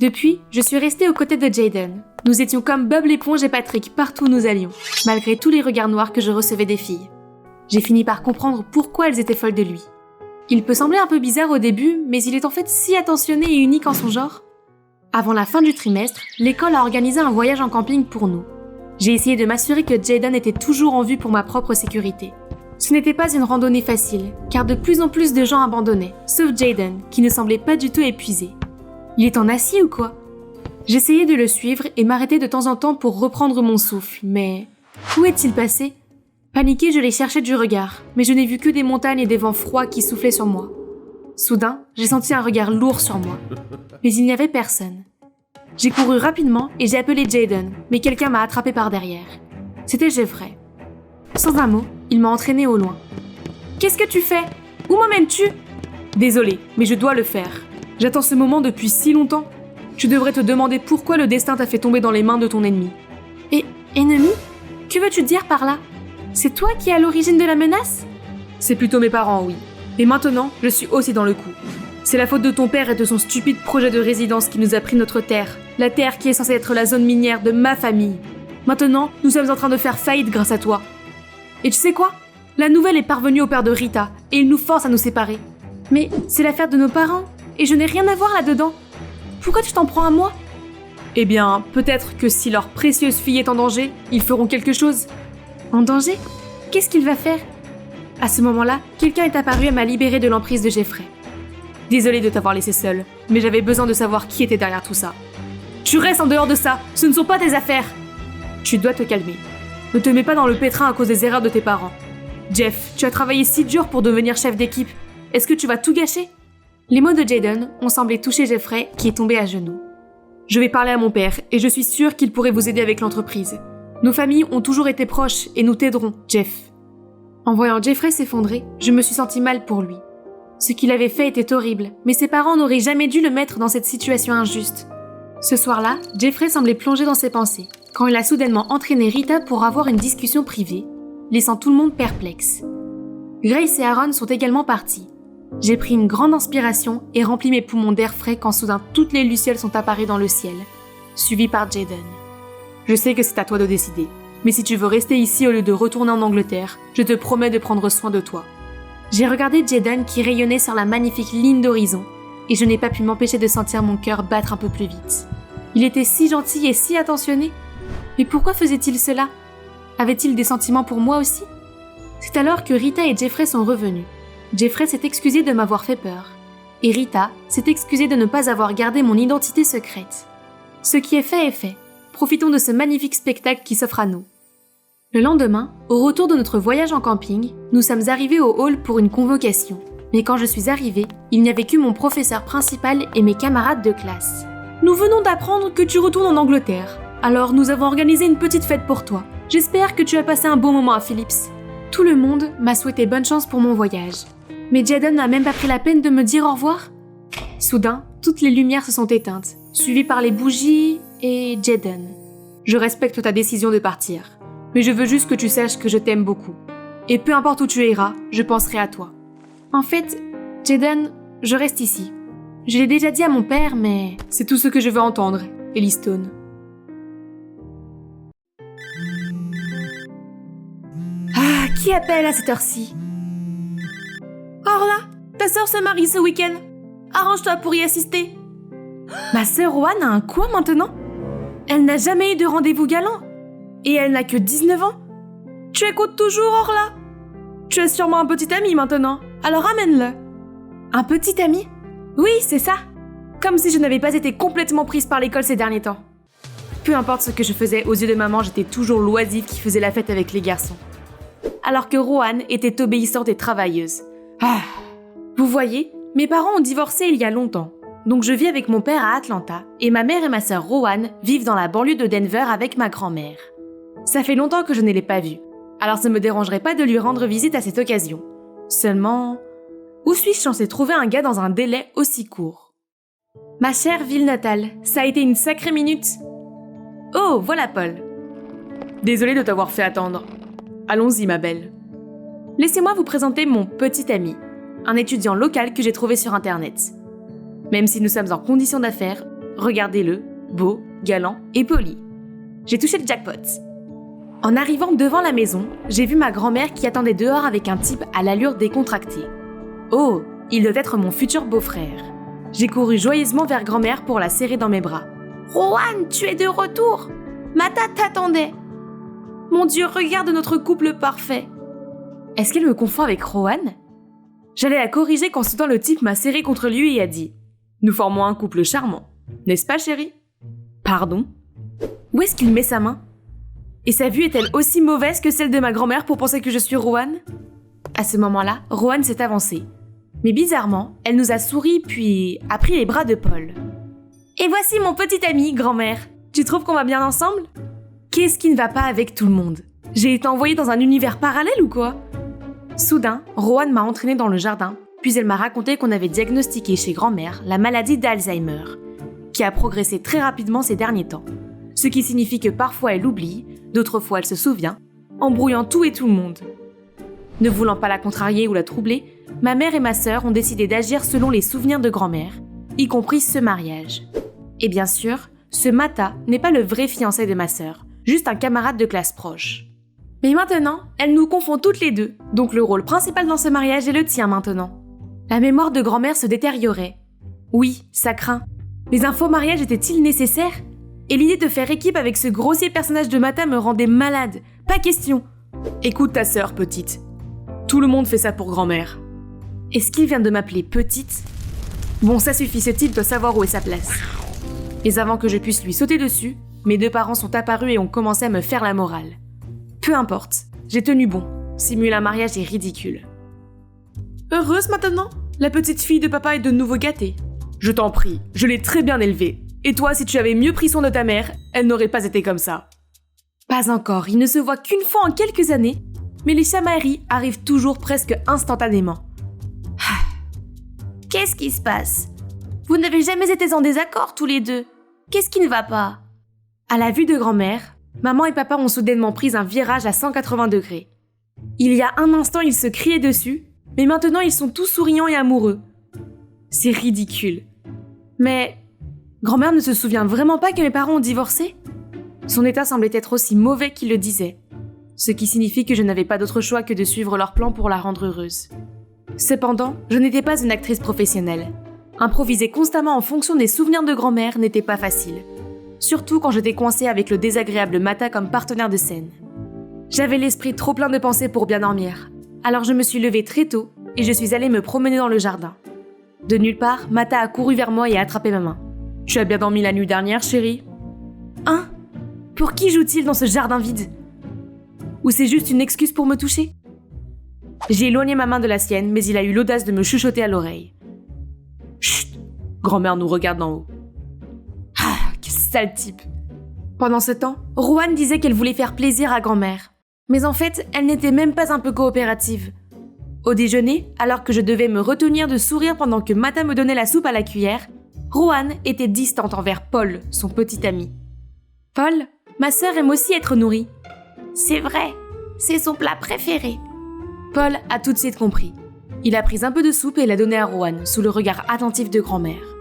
Depuis, je suis restée aux côtés de Jayden. Nous étions comme Bob l'éponge et Patrick partout où nous allions, malgré tous les regards noirs que je recevais des filles. J'ai fini par comprendre pourquoi elles étaient folles de lui. Il peut sembler un peu bizarre au début, mais il est en fait si attentionné et unique en son genre. Avant la fin du trimestre, l'école a organisé un voyage en camping pour nous. J'ai essayé de m'assurer que Jayden était toujours en vue pour ma propre sécurité. Ce n'était pas une randonnée facile, car de plus en plus de gens abandonnaient, sauf Jayden, qui ne semblait pas du tout épuisé. Il est en acier ou quoi? J'essayais de le suivre et m'arrêter de temps en temps pour reprendre mon souffle, mais... Où est-il passé? Paniquée, je l'ai cherché du regard, mais je n'ai vu que des montagnes et des vents froids qui soufflaient sur moi. Soudain, j'ai senti un regard lourd sur moi. Mais il n'y avait personne. J'ai couru rapidement et j'ai appelé Jayden, mais quelqu'un m'a attrapé par derrière. C'était Jeffrey. Sans un mot, il m'a entraîné au loin. « Qu'est-ce que tu fais? Où m'emmènes-tu » ? Désolée, mais je dois le faire. J'attends ce moment depuis si longtemps. Tu devrais te demander pourquoi le destin t'a fait tomber dans les mains de ton ennemi. Et ennemi? Que veux-tu dire par là? C'est toi qui es à l'origine de la menace? C'est plutôt mes parents, oui. Et maintenant, je suis aussi dans le coup. C'est la faute de ton père et de son stupide projet de résidence qui nous a pris notre terre. La terre qui est censée être la zone minière de ma famille. Maintenant, nous sommes en train de faire faillite grâce à toi. Et tu sais quoi? La nouvelle est parvenue au père de Rita, et il nous force à nous séparer. Mais c'est l'affaire de nos parents, et je n'ai rien à voir là-dedans. Pourquoi tu t'en prends à moi? Eh bien, peut-être que si leur précieuse fille est en danger, ils feront quelque chose. En danger? Qu'est-ce qu'il va faire? À ce moment-là, quelqu'un est apparu et m'a libérée de l'emprise de Jeffrey. Désolée de t'avoir laissé seule, mais j'avais besoin de savoir qui était derrière tout ça. Tu restes en dehors de ça, ce ne sont pas tes affaires. Tu dois te calmer. Ne te mets pas dans le pétrin à cause des erreurs de tes parents. Jeff, tu as travaillé si dur pour devenir chef d'équipe. Est-ce que tu vas tout gâcher? Les mots de Jayden ont semblé toucher Jeffrey, qui est tombé à genoux. Je vais parler à mon père, et je suis sûre qu'il pourrait vous aider avec l'entreprise. Nos familles ont toujours été proches, et nous t'aiderons, Jeff. En voyant Jeffrey s'effondrer, je me suis sentie mal pour lui. Ce qu'il avait fait était horrible, mais ses parents n'auraient jamais dû le mettre dans cette situation injuste. Ce soir-là, Jeffrey semblait plongé dans ses pensées, quand il a soudainement entraîné Rita pour avoir une discussion privée, laissant tout le monde perplexe. Grace et Aaron sont également partis. J'ai pris une grande inspiration et rempli mes poumons d'air frais quand soudain toutes les lucioles sont apparues dans le ciel, suivies par Jaden. Je sais que c'est à toi de décider, mais si tu veux rester ici au lieu de retourner en Angleterre, je te promets de prendre soin de toi. J'ai regardé Jaden qui rayonnait sur la magnifique ligne d'horizon, et je n'ai pas pu m'empêcher de sentir mon cœur battre un peu plus vite. Il était si gentil et si attentionné. Mais pourquoi faisait-il cela? Avait-il des sentiments pour moi aussi? C'est alors que Rita et Jeffrey sont revenus. Jeffrey s'est excusé de m'avoir fait peur, et Rita s'est excusée de ne pas avoir gardé mon identité secrète. Ce qui est fait, profitons de ce magnifique spectacle qui s'offre à nous. Le lendemain, au retour de notre voyage en camping, nous sommes arrivés au hall pour une convocation. Mais quand je suis arrivée, il n'y avait que mon professeur principal et mes camarades de classe. Nous venons d'apprendre que tu retournes en Angleterre. Alors nous avons organisé une petite fête pour toi. J'espère que tu as passé un bon moment à Phillips. Tout le monde m'a souhaité bonne chance pour mon voyage. Mais Jaden n'a même pas pris la peine de me dire au revoir. Soudain, toutes les lumières se sont éteintes, suivies par les bougies et Jaden. Je respecte ta décision de partir, mais je veux juste que tu saches que je t'aime beaucoup. Et peu importe où tu iras, je penserai à toi. En fait, Jaden, je reste ici. Je l'ai déjà dit à mon père, mais c'est tout ce que je veux entendre, Ellie Stone. Ah, qui appelle à cette heure-ci? Orla, ta sœur se marie ce week-end. Arrange-toi pour y assister. Ma sœur Rowan a un quoi maintenant? Elle n'a jamais eu de rendez-vous galant. Et elle n'a que 19 ans. Tu écoutes toujours, Orla? Tu as sûrement un petit ami maintenant, alors amène-le. Un petit ami? Oui, c'est ça. Comme si je n'avais pas été complètement prise par l'école ces derniers temps. Peu importe ce que je faisais, aux yeux de maman, j'étais toujours l'oisive qui faisait la fête avec les garçons. Alors que Rowan était obéissante et travailleuse. Ah. Vous voyez, mes parents ont divorcé il y a longtemps. Donc je vis avec mon père à Atlanta, et ma mère et ma sœur Rowan vivent dans la banlieue de Denver avec ma grand-mère. Ça fait longtemps que je ne l'ai pas vue, alors ça me dérangerait pas de lui rendre visite à cette occasion. Seulement, où suis-je censée trouver un gars dans un délai aussi court? Ma chère ville natale, ça a été une sacrée minute. Oh, voilà Paul. Désolée de t'avoir fait attendre. Allons-y, ma belle. Laissez-moi vous présenter mon petit ami, un étudiant local que j'ai trouvé sur Internet. Même si nous sommes en condition d'affaires, regardez-le, beau, galant et poli. J'ai touché le jackpot. En arrivant devant la maison, j'ai vu ma grand-mère qui attendait dehors avec un type à l'allure décontractée. Oh, il doit être mon futur beau-frère. J'ai couru joyeusement vers grand-mère pour la serrer dans mes bras. Rowan, tu es de retour! Mata t'attendait! Mon Dieu, regarde notre couple parfait! Est-ce qu'elle me confond avec Rowan? J'allais la corriger quand soudain le type m'a serré contre lui et a dit « Nous formons un couple charmant, n'est-ce pas chérie ?» Pardon? Où est-ce qu'il met sa main? Et sa vue est-elle aussi mauvaise que celle de ma grand-mère pour penser que je suis Rowan? À ce moment-là, Rowan s'est avancée. Mais bizarrement, elle nous a souri puis a pris les bras de Paul. « Et voici mon petit ami, grand-mère. Tu trouves qu'on va bien ensemble? Qu'est-ce qui ne va pas avec tout le monde? J'ai été envoyée dans un univers parallèle ou quoi? » Soudain, Rowan m'a entraînée dans le jardin, puis elle m'a raconté qu'on avait diagnostiqué chez grand-mère la maladie d'Alzheimer, qui a progressé très rapidement ces derniers temps. Ce qui signifie que parfois elle oublie, d'autres fois elle se souvient, embrouillant tout et tout le monde. Ne voulant pas la contrarier ou la troubler, ma mère et ma sœur ont décidé d'agir selon les souvenirs de grand-mère, y compris ce mariage. Et bien sûr, ce Mata n'est pas le vrai fiancé de ma sœur, juste un camarade de classe proche. Mais maintenant, elle nous confond toutes les deux, donc le rôle principal dans ce mariage est le tien maintenant. La mémoire de grand-mère se détériorait. Oui, ça craint. Mais un faux mariage était-il nécessaire? Et l'idée de faire équipe avec ce grossier personnage de Mata me rendait malade. Pas question. Écoute ta sœur, petite. Tout le monde fait ça pour grand-mère. Est-ce qu'il vient de m'appeler petite? Bon, ça suffit, ce type doit savoir où est sa place. Mais avant que je puisse lui sauter dessus, mes deux parents sont apparus et ont commencé à me faire la morale. Peu importe, j'ai tenu bon. Simuler un mariage est ridicule. Heureuse maintenant? La petite fille de papa est de nouveau gâtée. Je t'en prie, je l'ai très bien élevée. Et toi, si tu avais mieux pris soin de ta mère, elle n'aurait pas été comme ça. Pas encore, il ne se voit qu'une fois en quelques années, mais les chamailleries arrivent toujours presque instantanément. Qu'est-ce qui se passe? Vous n'avez jamais été en désaccord tous les deux. Qu'est-ce qui ne va pas? À la vue de grand-mère, maman et papa ont soudainement pris un virage à 180 degrés. Il y a un instant, ils se criaient dessus, mais maintenant ils sont tous souriants et amoureux. C'est ridicule. Mais grand-mère ne se souvient vraiment pas que mes parents ont divorcé? Son état semblait être aussi mauvais qu'il le disait, ce qui signifie que je n'avais pas d'autre choix que de suivre leur plan pour la rendre heureuse. Cependant, je n'étais pas une actrice professionnelle. Improviser constamment en fonction des souvenirs de grand-mère n'était pas facile, surtout quand j'étais coincée avec le désagréable Mata comme partenaire de scène. J'avais l'esprit trop plein de pensées pour bien dormir, alors je me suis levée très tôt et je suis allée me promener dans le jardin. De nulle part, Mata a couru vers moi et a attrapé ma main. « Tu as bien dormi la nuit dernière, chérie ?»« Hein? Pour qui joue-t-il dans ce jardin vide? Ou c'est juste une excuse pour me toucher ?» J'ai éloigné ma main de la sienne, mais il a eu l'audace de me chuchoter à l'oreille. « Chut! Grand-mère nous regarde d'en haut. » Ah, quel sale type! Pendant ce temps, Rowan disait qu'elle voulait faire plaisir à grand-mère. Mais en fait, elle n'était même pas un peu coopérative. Au déjeuner, alors que je devais me retenir de sourire pendant que Mata me donnait la soupe à la cuillère, Rowan était distante envers Paul, son petit ami. « Paul, ma sœur aime aussi être nourrie. »« C'est vrai, c'est son plat préféré. » Paul a tout de suite compris. Il a pris un peu de soupe et l'a donnée à Rowan, sous le regard attentif de grand-mère.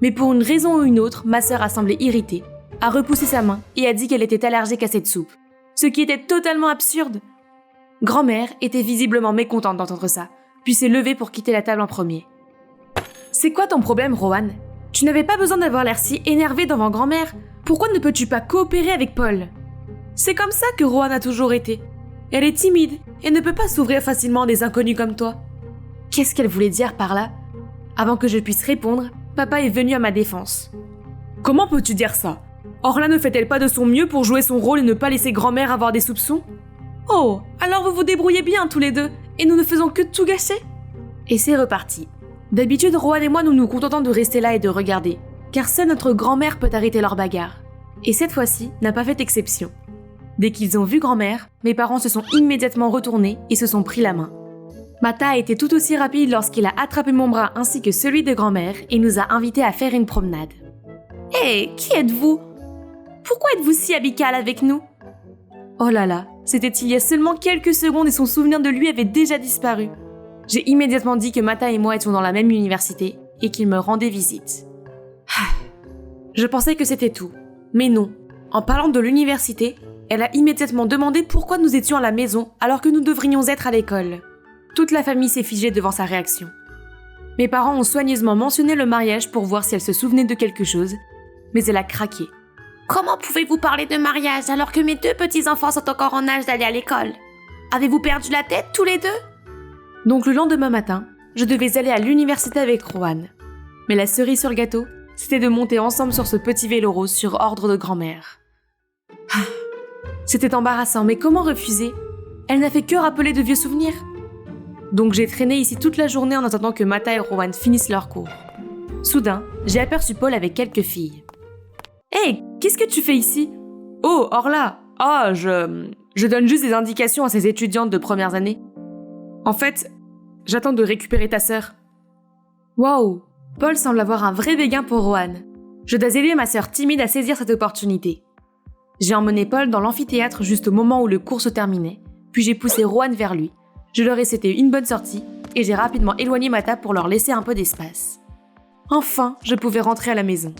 Mais pour une raison ou une autre, ma sœur a semblé irritée, a repoussé sa main et a dit qu'elle était allergique à cette soupe. Ce qui était totalement absurde. Grand-mère était visiblement mécontente d'entendre ça, puis s'est levée pour quitter la table en premier. « C'est quoi ton problème, Rowan? Tu n'avais pas besoin d'avoir l'air si énervé devant grand-mère. Pourquoi ne peux-tu pas coopérer avec Paul? » C'est comme ça que Rowan a toujours été. Elle est timide et ne peut pas s'ouvrir facilement à des inconnus comme toi. Qu'est-ce qu'elle voulait dire par là? Avant que je puisse répondre, papa est venu à ma défense. « Comment peux-tu dire ça? Orla ne fait-elle pas de son mieux pour jouer son rôle et ne pas laisser grand-mère avoir des soupçons? Oh, alors vous vous débrouillez bien tous les deux, et nous ne faisons que tout gâcher? » Et c'est reparti. D'habitude, Rowan et moi nous nous contentons de rester là et de regarder, car seule notre grand-mère peut arrêter leur bagarre. Et cette fois-ci n'a pas fait exception. Dès qu'ils ont vu grand-mère, mes parents se sont immédiatement retournés et se sont pris la main. Mata a été tout aussi rapide lorsqu'il a attrapé mon bras ainsi que celui de grand-mère et nous a invités à faire une promenade. « Hé, qui êtes-vous? Pourquoi êtes-vous si amical avec nous? » Oh là là, c'était il y a seulement quelques secondes et son souvenir de lui avait déjà disparu. J'ai immédiatement dit que Mata et moi étions dans la même université et qu'il me rendait visite. Je pensais que c'était tout, mais non. En parlant de l'université, elle a immédiatement demandé pourquoi nous étions à la maison alors que nous devrions être à l'école. Toute la famille s'est figée devant sa réaction. Mes parents ont soigneusement mentionné le mariage pour voir si elle se souvenait de quelque chose, mais elle a craqué. « Comment pouvez-vous parler de mariage alors que mes deux petits-enfants sont encore en âge d'aller à l'école? Avez-vous perdu la tête tous les deux? » Donc le lendemain matin, je devais aller à l'université avec Rowan. Mais la cerise sur le gâteau, c'était de monter ensemble sur ce petit vélo rose sur ordre de grand-mère. C'était embarrassant, mais comment refuser? Elle n'a fait que rappeler de vieux souvenirs. Donc j'ai traîné ici toute la journée en attendant que Mata et Rowan finissent leur cours. Soudain, j'ai aperçu Paul avec quelques filles. « Hey, qu'est-ce que tu fais ici? Oh, Orla! Ah, je donne juste des indications à ces étudiantes de premières années. En fait, j'attends de récupérer ta sœur. » Waouh! Paul semble avoir un vrai béguin pour Rowan. Je dois aider ma sœur timide à saisir cette opportunité. J'ai emmené Paul dans l'amphithéâtre juste au moment où le cours se terminait, puis j'ai poussé Rowan vers lui. Je leur ai souhaité une bonne sortie et j'ai rapidement éloigné Mata pour leur laisser un peu d'espace. Enfin, je pouvais rentrer à la maison.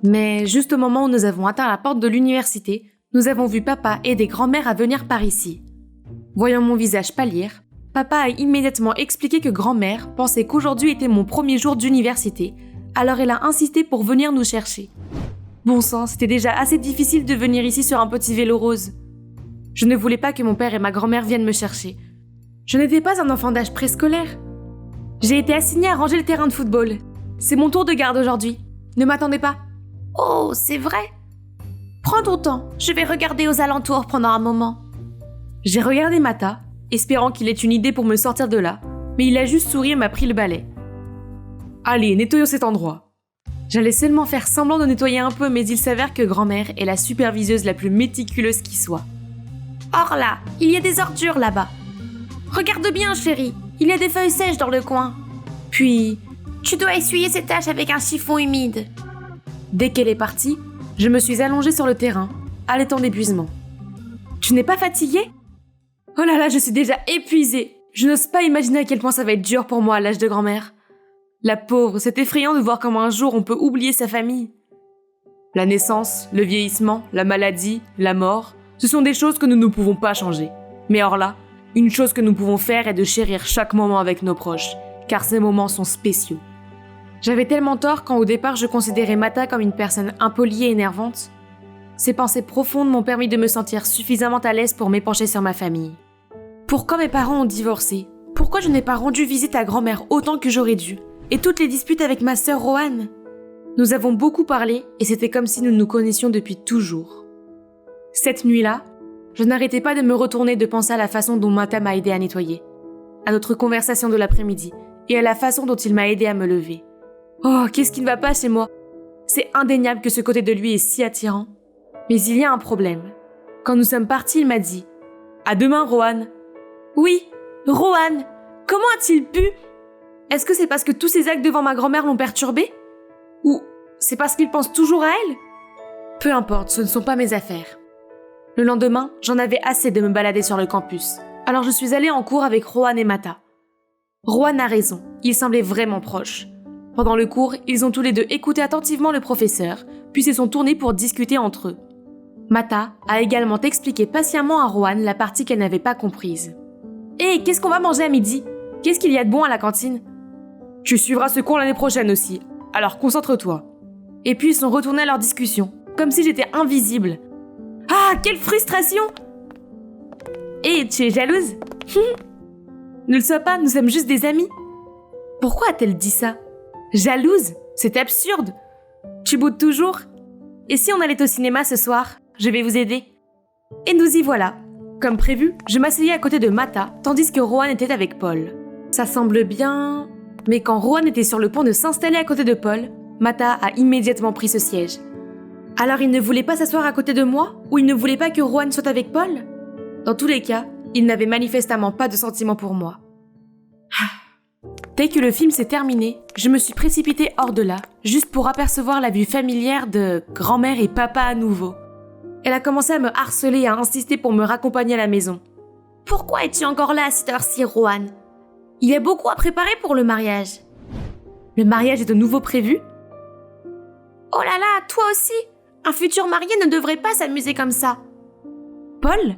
Mais juste au moment où nous avons atteint la porte de l'université, nous avons vu papa aider grand-mère à venir par ici. Voyant mon visage pâlir, papa a immédiatement expliqué que grand-mère pensait qu'aujourd'hui était mon premier jour d'université, alors elle a insisté pour venir nous chercher. Bon sang, c'était déjà assez difficile de venir ici sur un petit vélo rose. Je ne voulais pas que mon père et ma grand-mère viennent me chercher. Je n'étais pas un enfant d'âge préscolaire. J'ai été assignée à ranger le terrain de football. C'est mon tour de garde aujourd'hui. Ne m'attendez pas. Oh, c'est vrai? Prends ton temps, je vais regarder aux alentours pendant un moment. J'ai regardé Mata, espérant qu'il ait une idée pour me sortir de là, mais il a juste souri et m'a pris le balai. Allez, nettoyons cet endroit. J'allais seulement faire semblant de nettoyer un peu, mais il s'avère que grand-mère est la superviseuse la plus méticuleuse qui soit. Orla, il y a des ordures là-bas. Regarde bien, chérie, il y a des feuilles sèches dans le coin. Puis, Tu dois essuyer ces taches avec un chiffon humide. Dès qu'elle est partie, je me suis allongée sur le terrain, haletant d'épuisement. Tu n'es pas fatiguée? Oh là là, je suis déjà épuisée. Je n'ose pas imaginer à quel point ça va être dur pour moi à l'âge de grand-mère. La pauvre, c'est effrayant de voir comment un jour on peut oublier sa famille. La naissance, le vieillissement, la maladie, la mort, ce sont des choses que nous ne pouvons pas changer. Mais or là, une chose que nous pouvons faire est de chérir chaque moment avec nos proches, car ces moments sont spéciaux. J'avais tellement tort quand au départ je considérais Mata comme une personne impolie et énervante. Ces pensées profondes m'ont permis de me sentir suffisamment à l'aise pour m'épancher sur ma famille. Pourquoi mes parents ont divorcé? Pourquoi je n'ai pas rendu visite à grand-mère autant que j'aurais dû? Et toutes les disputes avec ma sœur Rohan? Nous avons beaucoup parlé et c'était comme si nous nous connaissions depuis toujours. Cette nuit-là, je n'arrêtais pas de me retourner de penser à la façon dont Mata m'a aidé à nettoyer, à notre conversation de l'après-midi et à la façon dont il m'a aidé à me lever. Oh, qu'est-ce qui ne va pas chez moi? C'est indéniable que ce côté de lui est si attirant. Mais il y a un problème. Quand nous sommes partis, il m'a dit « À demain, Rohan !» Oui, Rohan! Comment a-t-il pu? Est-ce que c'est parce que tous ces actes devant ma grand-mère l'ont perturbé? Ou c'est parce qu'il pense toujours à elle? Peu importe, ce ne sont pas mes affaires. Le lendemain, j'en avais assez de me balader sur le campus. Alors je suis allée en cours avec Rohan et Mata. Rohan a raison, ils semblaient vraiment proches. Pendant le cours, ils ont tous les deux écouté attentivement le professeur, puis se sont tournés pour discuter entre eux. Mata a également expliqué patiemment à Rohan la partie qu'elle n'avait pas comprise. « Hé, qu'est-ce qu'on va manger à midi? Qu'est-ce qu'il y a de bon à la cantine ?»« Tu suivras ce cours l'année prochaine aussi, alors concentre-toi. » Et puis ils sont retournés à leur discussion, comme si j'étais invisible. Ah, quelle frustration! Hé, tu es jalouse? Ne le sois pas, nous sommes juste des amis. Pourquoi a-t-elle dit ça? Jalouse? C'est absurde. Tu boudes toujours? Et si on allait au cinéma ce soir? Je vais vous aider. Et nous y voilà. Comme prévu, je m'asseyais à côté de Mata, tandis que Rohan était avec Paul. Ça semble bien... Mais quand Rohan était sur le point de s'installer à côté de Paul, Mata a immédiatement pris ce siège. Alors il ne voulait pas s'asseoir à côté de moi? Ou il ne voulait pas que Rohan soit avec Paul? Dans tous les cas, il n'avait manifestement pas de sentiments pour moi. Dès que le film s'est terminé, je me suis précipitée hors de là, juste pour apercevoir la vue familière de grand-mère et papa à nouveau. Elle a commencé à me harceler et à insister pour me raccompagner à la maison. « Pourquoi es-tu encore là à cette heure-ci, Rohan? Il y a beaucoup à préparer pour le mariage. » Le mariage est de nouveau prévu? Oh là là, toi aussi! Un futur marié ne devrait pas s'amuser comme ça. Paul?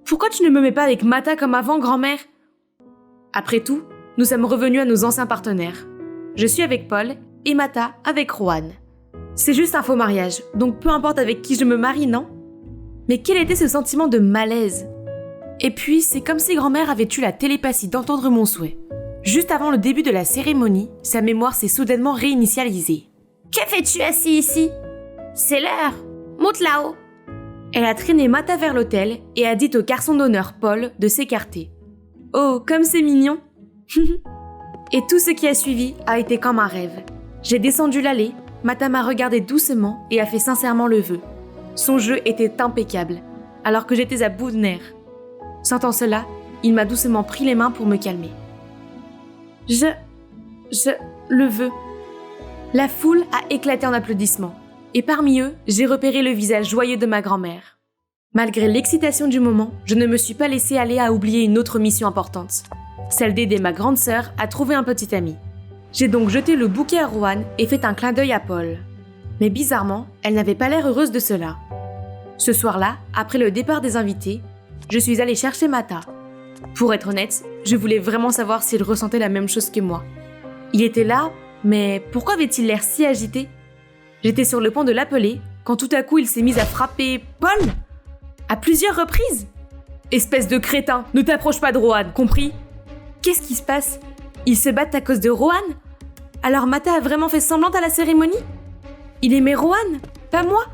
Pourquoi tu ne me mets pas avec Mata comme avant, grand-mère? Après tout, nous sommes revenus à nos anciens partenaires. Je suis avec Paul et Mata avec Rohan. C'est juste un faux mariage, donc peu importe avec qui je me marie, non? Mais quel était ce sentiment de malaise? Et puis, c'est comme si grand-mère avait eu la télépathie d'entendre mon souhait. Juste avant le début de la cérémonie, sa mémoire s'est soudainement réinitialisée. « Que fais-tu assis ici? C'est l'heure! Monte là-haut !» Elle a traîné Mata vers l'autel et a dit au garçon d'honneur Paul de s'écarter. Oh, comme c'est mignon! Et tout ce qui a suivi a été comme un rêve. J'ai descendu l'allée, Mata m'a regardé doucement et a fait sincèrement le vœu. Son jeu était impeccable, alors que j'étais à bout de nerfs. Sentant cela, il m'a doucement pris les mains pour me calmer. Le veux. La foule a éclaté en applaudissements, et parmi eux, j'ai repéré le visage joyeux de ma grand-mère. Malgré l'excitation du moment, je ne me suis pas laissée aller à oublier une autre mission importante, celle d'aider ma grande sœur à trouver un petit ami. J'ai donc jeté le bouquet à Rohan et fait un clin d'œil à Paul. Mais bizarrement, elle n'avait pas l'air heureuse de cela. Ce soir-là, après le départ des invités, je suis allée chercher Mata. Pour être honnête, je voulais vraiment savoir s'il ressentait la même chose que moi. Il était là, mais pourquoi avait-il l'air si agité? J'étais sur le point de l'appeler, quand tout à coup il s'est mis à frapper Paul à plusieurs reprises. Espèce de crétin, ne t'approche pas de Rohan, compris? Qu'est-ce qui se passe? Ils se battent à cause de Rohan? Alors Mata a vraiment fait semblant à la cérémonie? Il aimait Rohan, pas moi?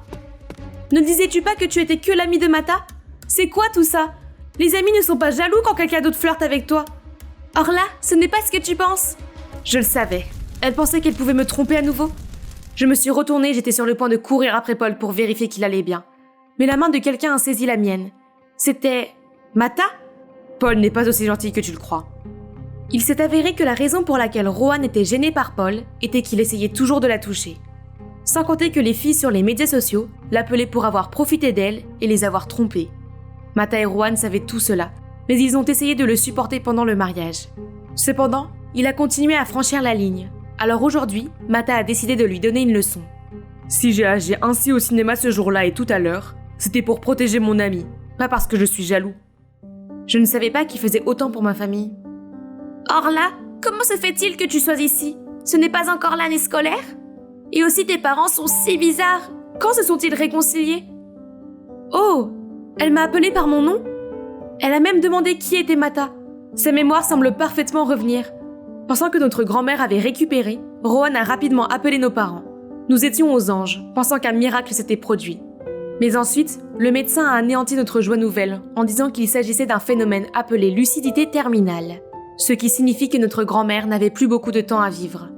Ne disais-tu pas que tu étais que l'ami de Mata? C'est quoi tout ça? Les amis ne sont pas jaloux quand quelqu'un d'autre flirte avec toi. Or là, ce n'est pas ce que tu penses. Je le savais. Elle pensait qu'elle pouvait me tromper à nouveau. Je me suis retournée, j'étais sur le point de courir après Paul pour vérifier qu'il allait bien. Mais la main de quelqu'un a saisi la mienne. C'était... Mata? Paul n'est pas aussi gentil que tu le crois. Il s'est avéré que la raison pour laquelle Rohan était gêné par Paul était qu'il essayait toujours de la toucher. Sans compter que les filles sur les médias sociaux l'appelaient pour avoir profité d'elle et les avoir trompées. Mata et Rohan savaient tout cela, mais ils ont essayé de le supporter pendant le mariage. Cependant, il a continué à franchir la ligne. Alors aujourd'hui, Mata a décidé de lui donner une leçon. Si j'ai agi ainsi au cinéma ce jour-là et tout à l'heure, c'était pour protéger mon ami, pas parce que je suis jaloux. Je ne savais pas qu'il faisait autant pour ma famille. Orla, comment se fait-il que tu sois ici? Ce n'est pas encore l'année scolaire? Et aussi tes parents sont si bizarres. Quand se sont-ils réconciliés? Oh, elle m'a appelée par mon nom? Elle a même demandé qui était Mata. Sa mémoire semble parfaitement revenir. Pensant que notre grand-mère avait récupéré, Rohan a rapidement appelé nos parents. Nous étions aux anges, pensant qu'un miracle s'était produit. Mais ensuite, le médecin a anéanti notre joie nouvelle en disant qu'il s'agissait d'un phénomène appelé lucidité terminale, ce qui signifie que notre grand-mère n'avait plus beaucoup de temps à vivre.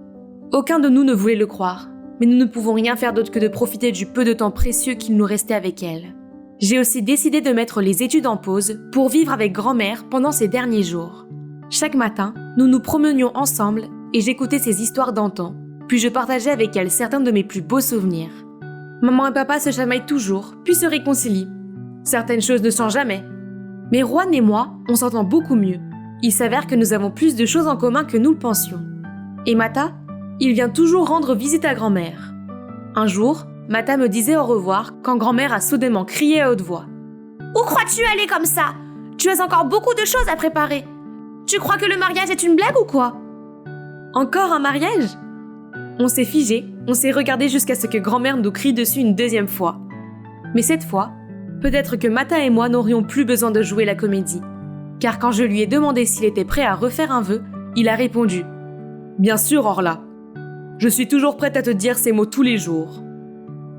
Aucun de nous ne voulait le croire, mais nous ne pouvons rien faire d'autre que de profiter du peu de temps précieux qu'il nous restait avec elle. J'ai aussi décidé de mettre les études en pause pour vivre avec grand-mère pendant ces derniers jours. Chaque matin, nous nous promenions ensemble et j'écoutais ses histoires d'antan, puis je partageais avec elle certains de mes plus beaux souvenirs. Maman et papa se chamaillent toujours, puis se réconcilient. Certaines choses ne changent jamais. Mais Rohan et moi, on s'entend beaucoup mieux. Il s'avère que nous avons plus de choses en commun que nous le pensions. Et Mata, il vient toujours rendre visite à grand-mère. Un jour, Mata me disait au revoir quand grand-mère a soudainement crié à haute voix. « Où crois-tu aller comme ça? Tu as encore beaucoup de choses à préparer. Tu crois que le mariage est une blague ou quoi? » Encore un mariage? On s'est figé, on s'est regardé jusqu'à ce que grand-mère nous crie dessus une deuxième fois. Mais cette fois, peut-être que Mata et moi n'aurions plus besoin de jouer la comédie. Car quand je lui ai demandé s'il était prêt à refaire un vœu, il a répondu « Bien sûr, Orla. Je suis toujours prête à te dire ces mots tous les jours. »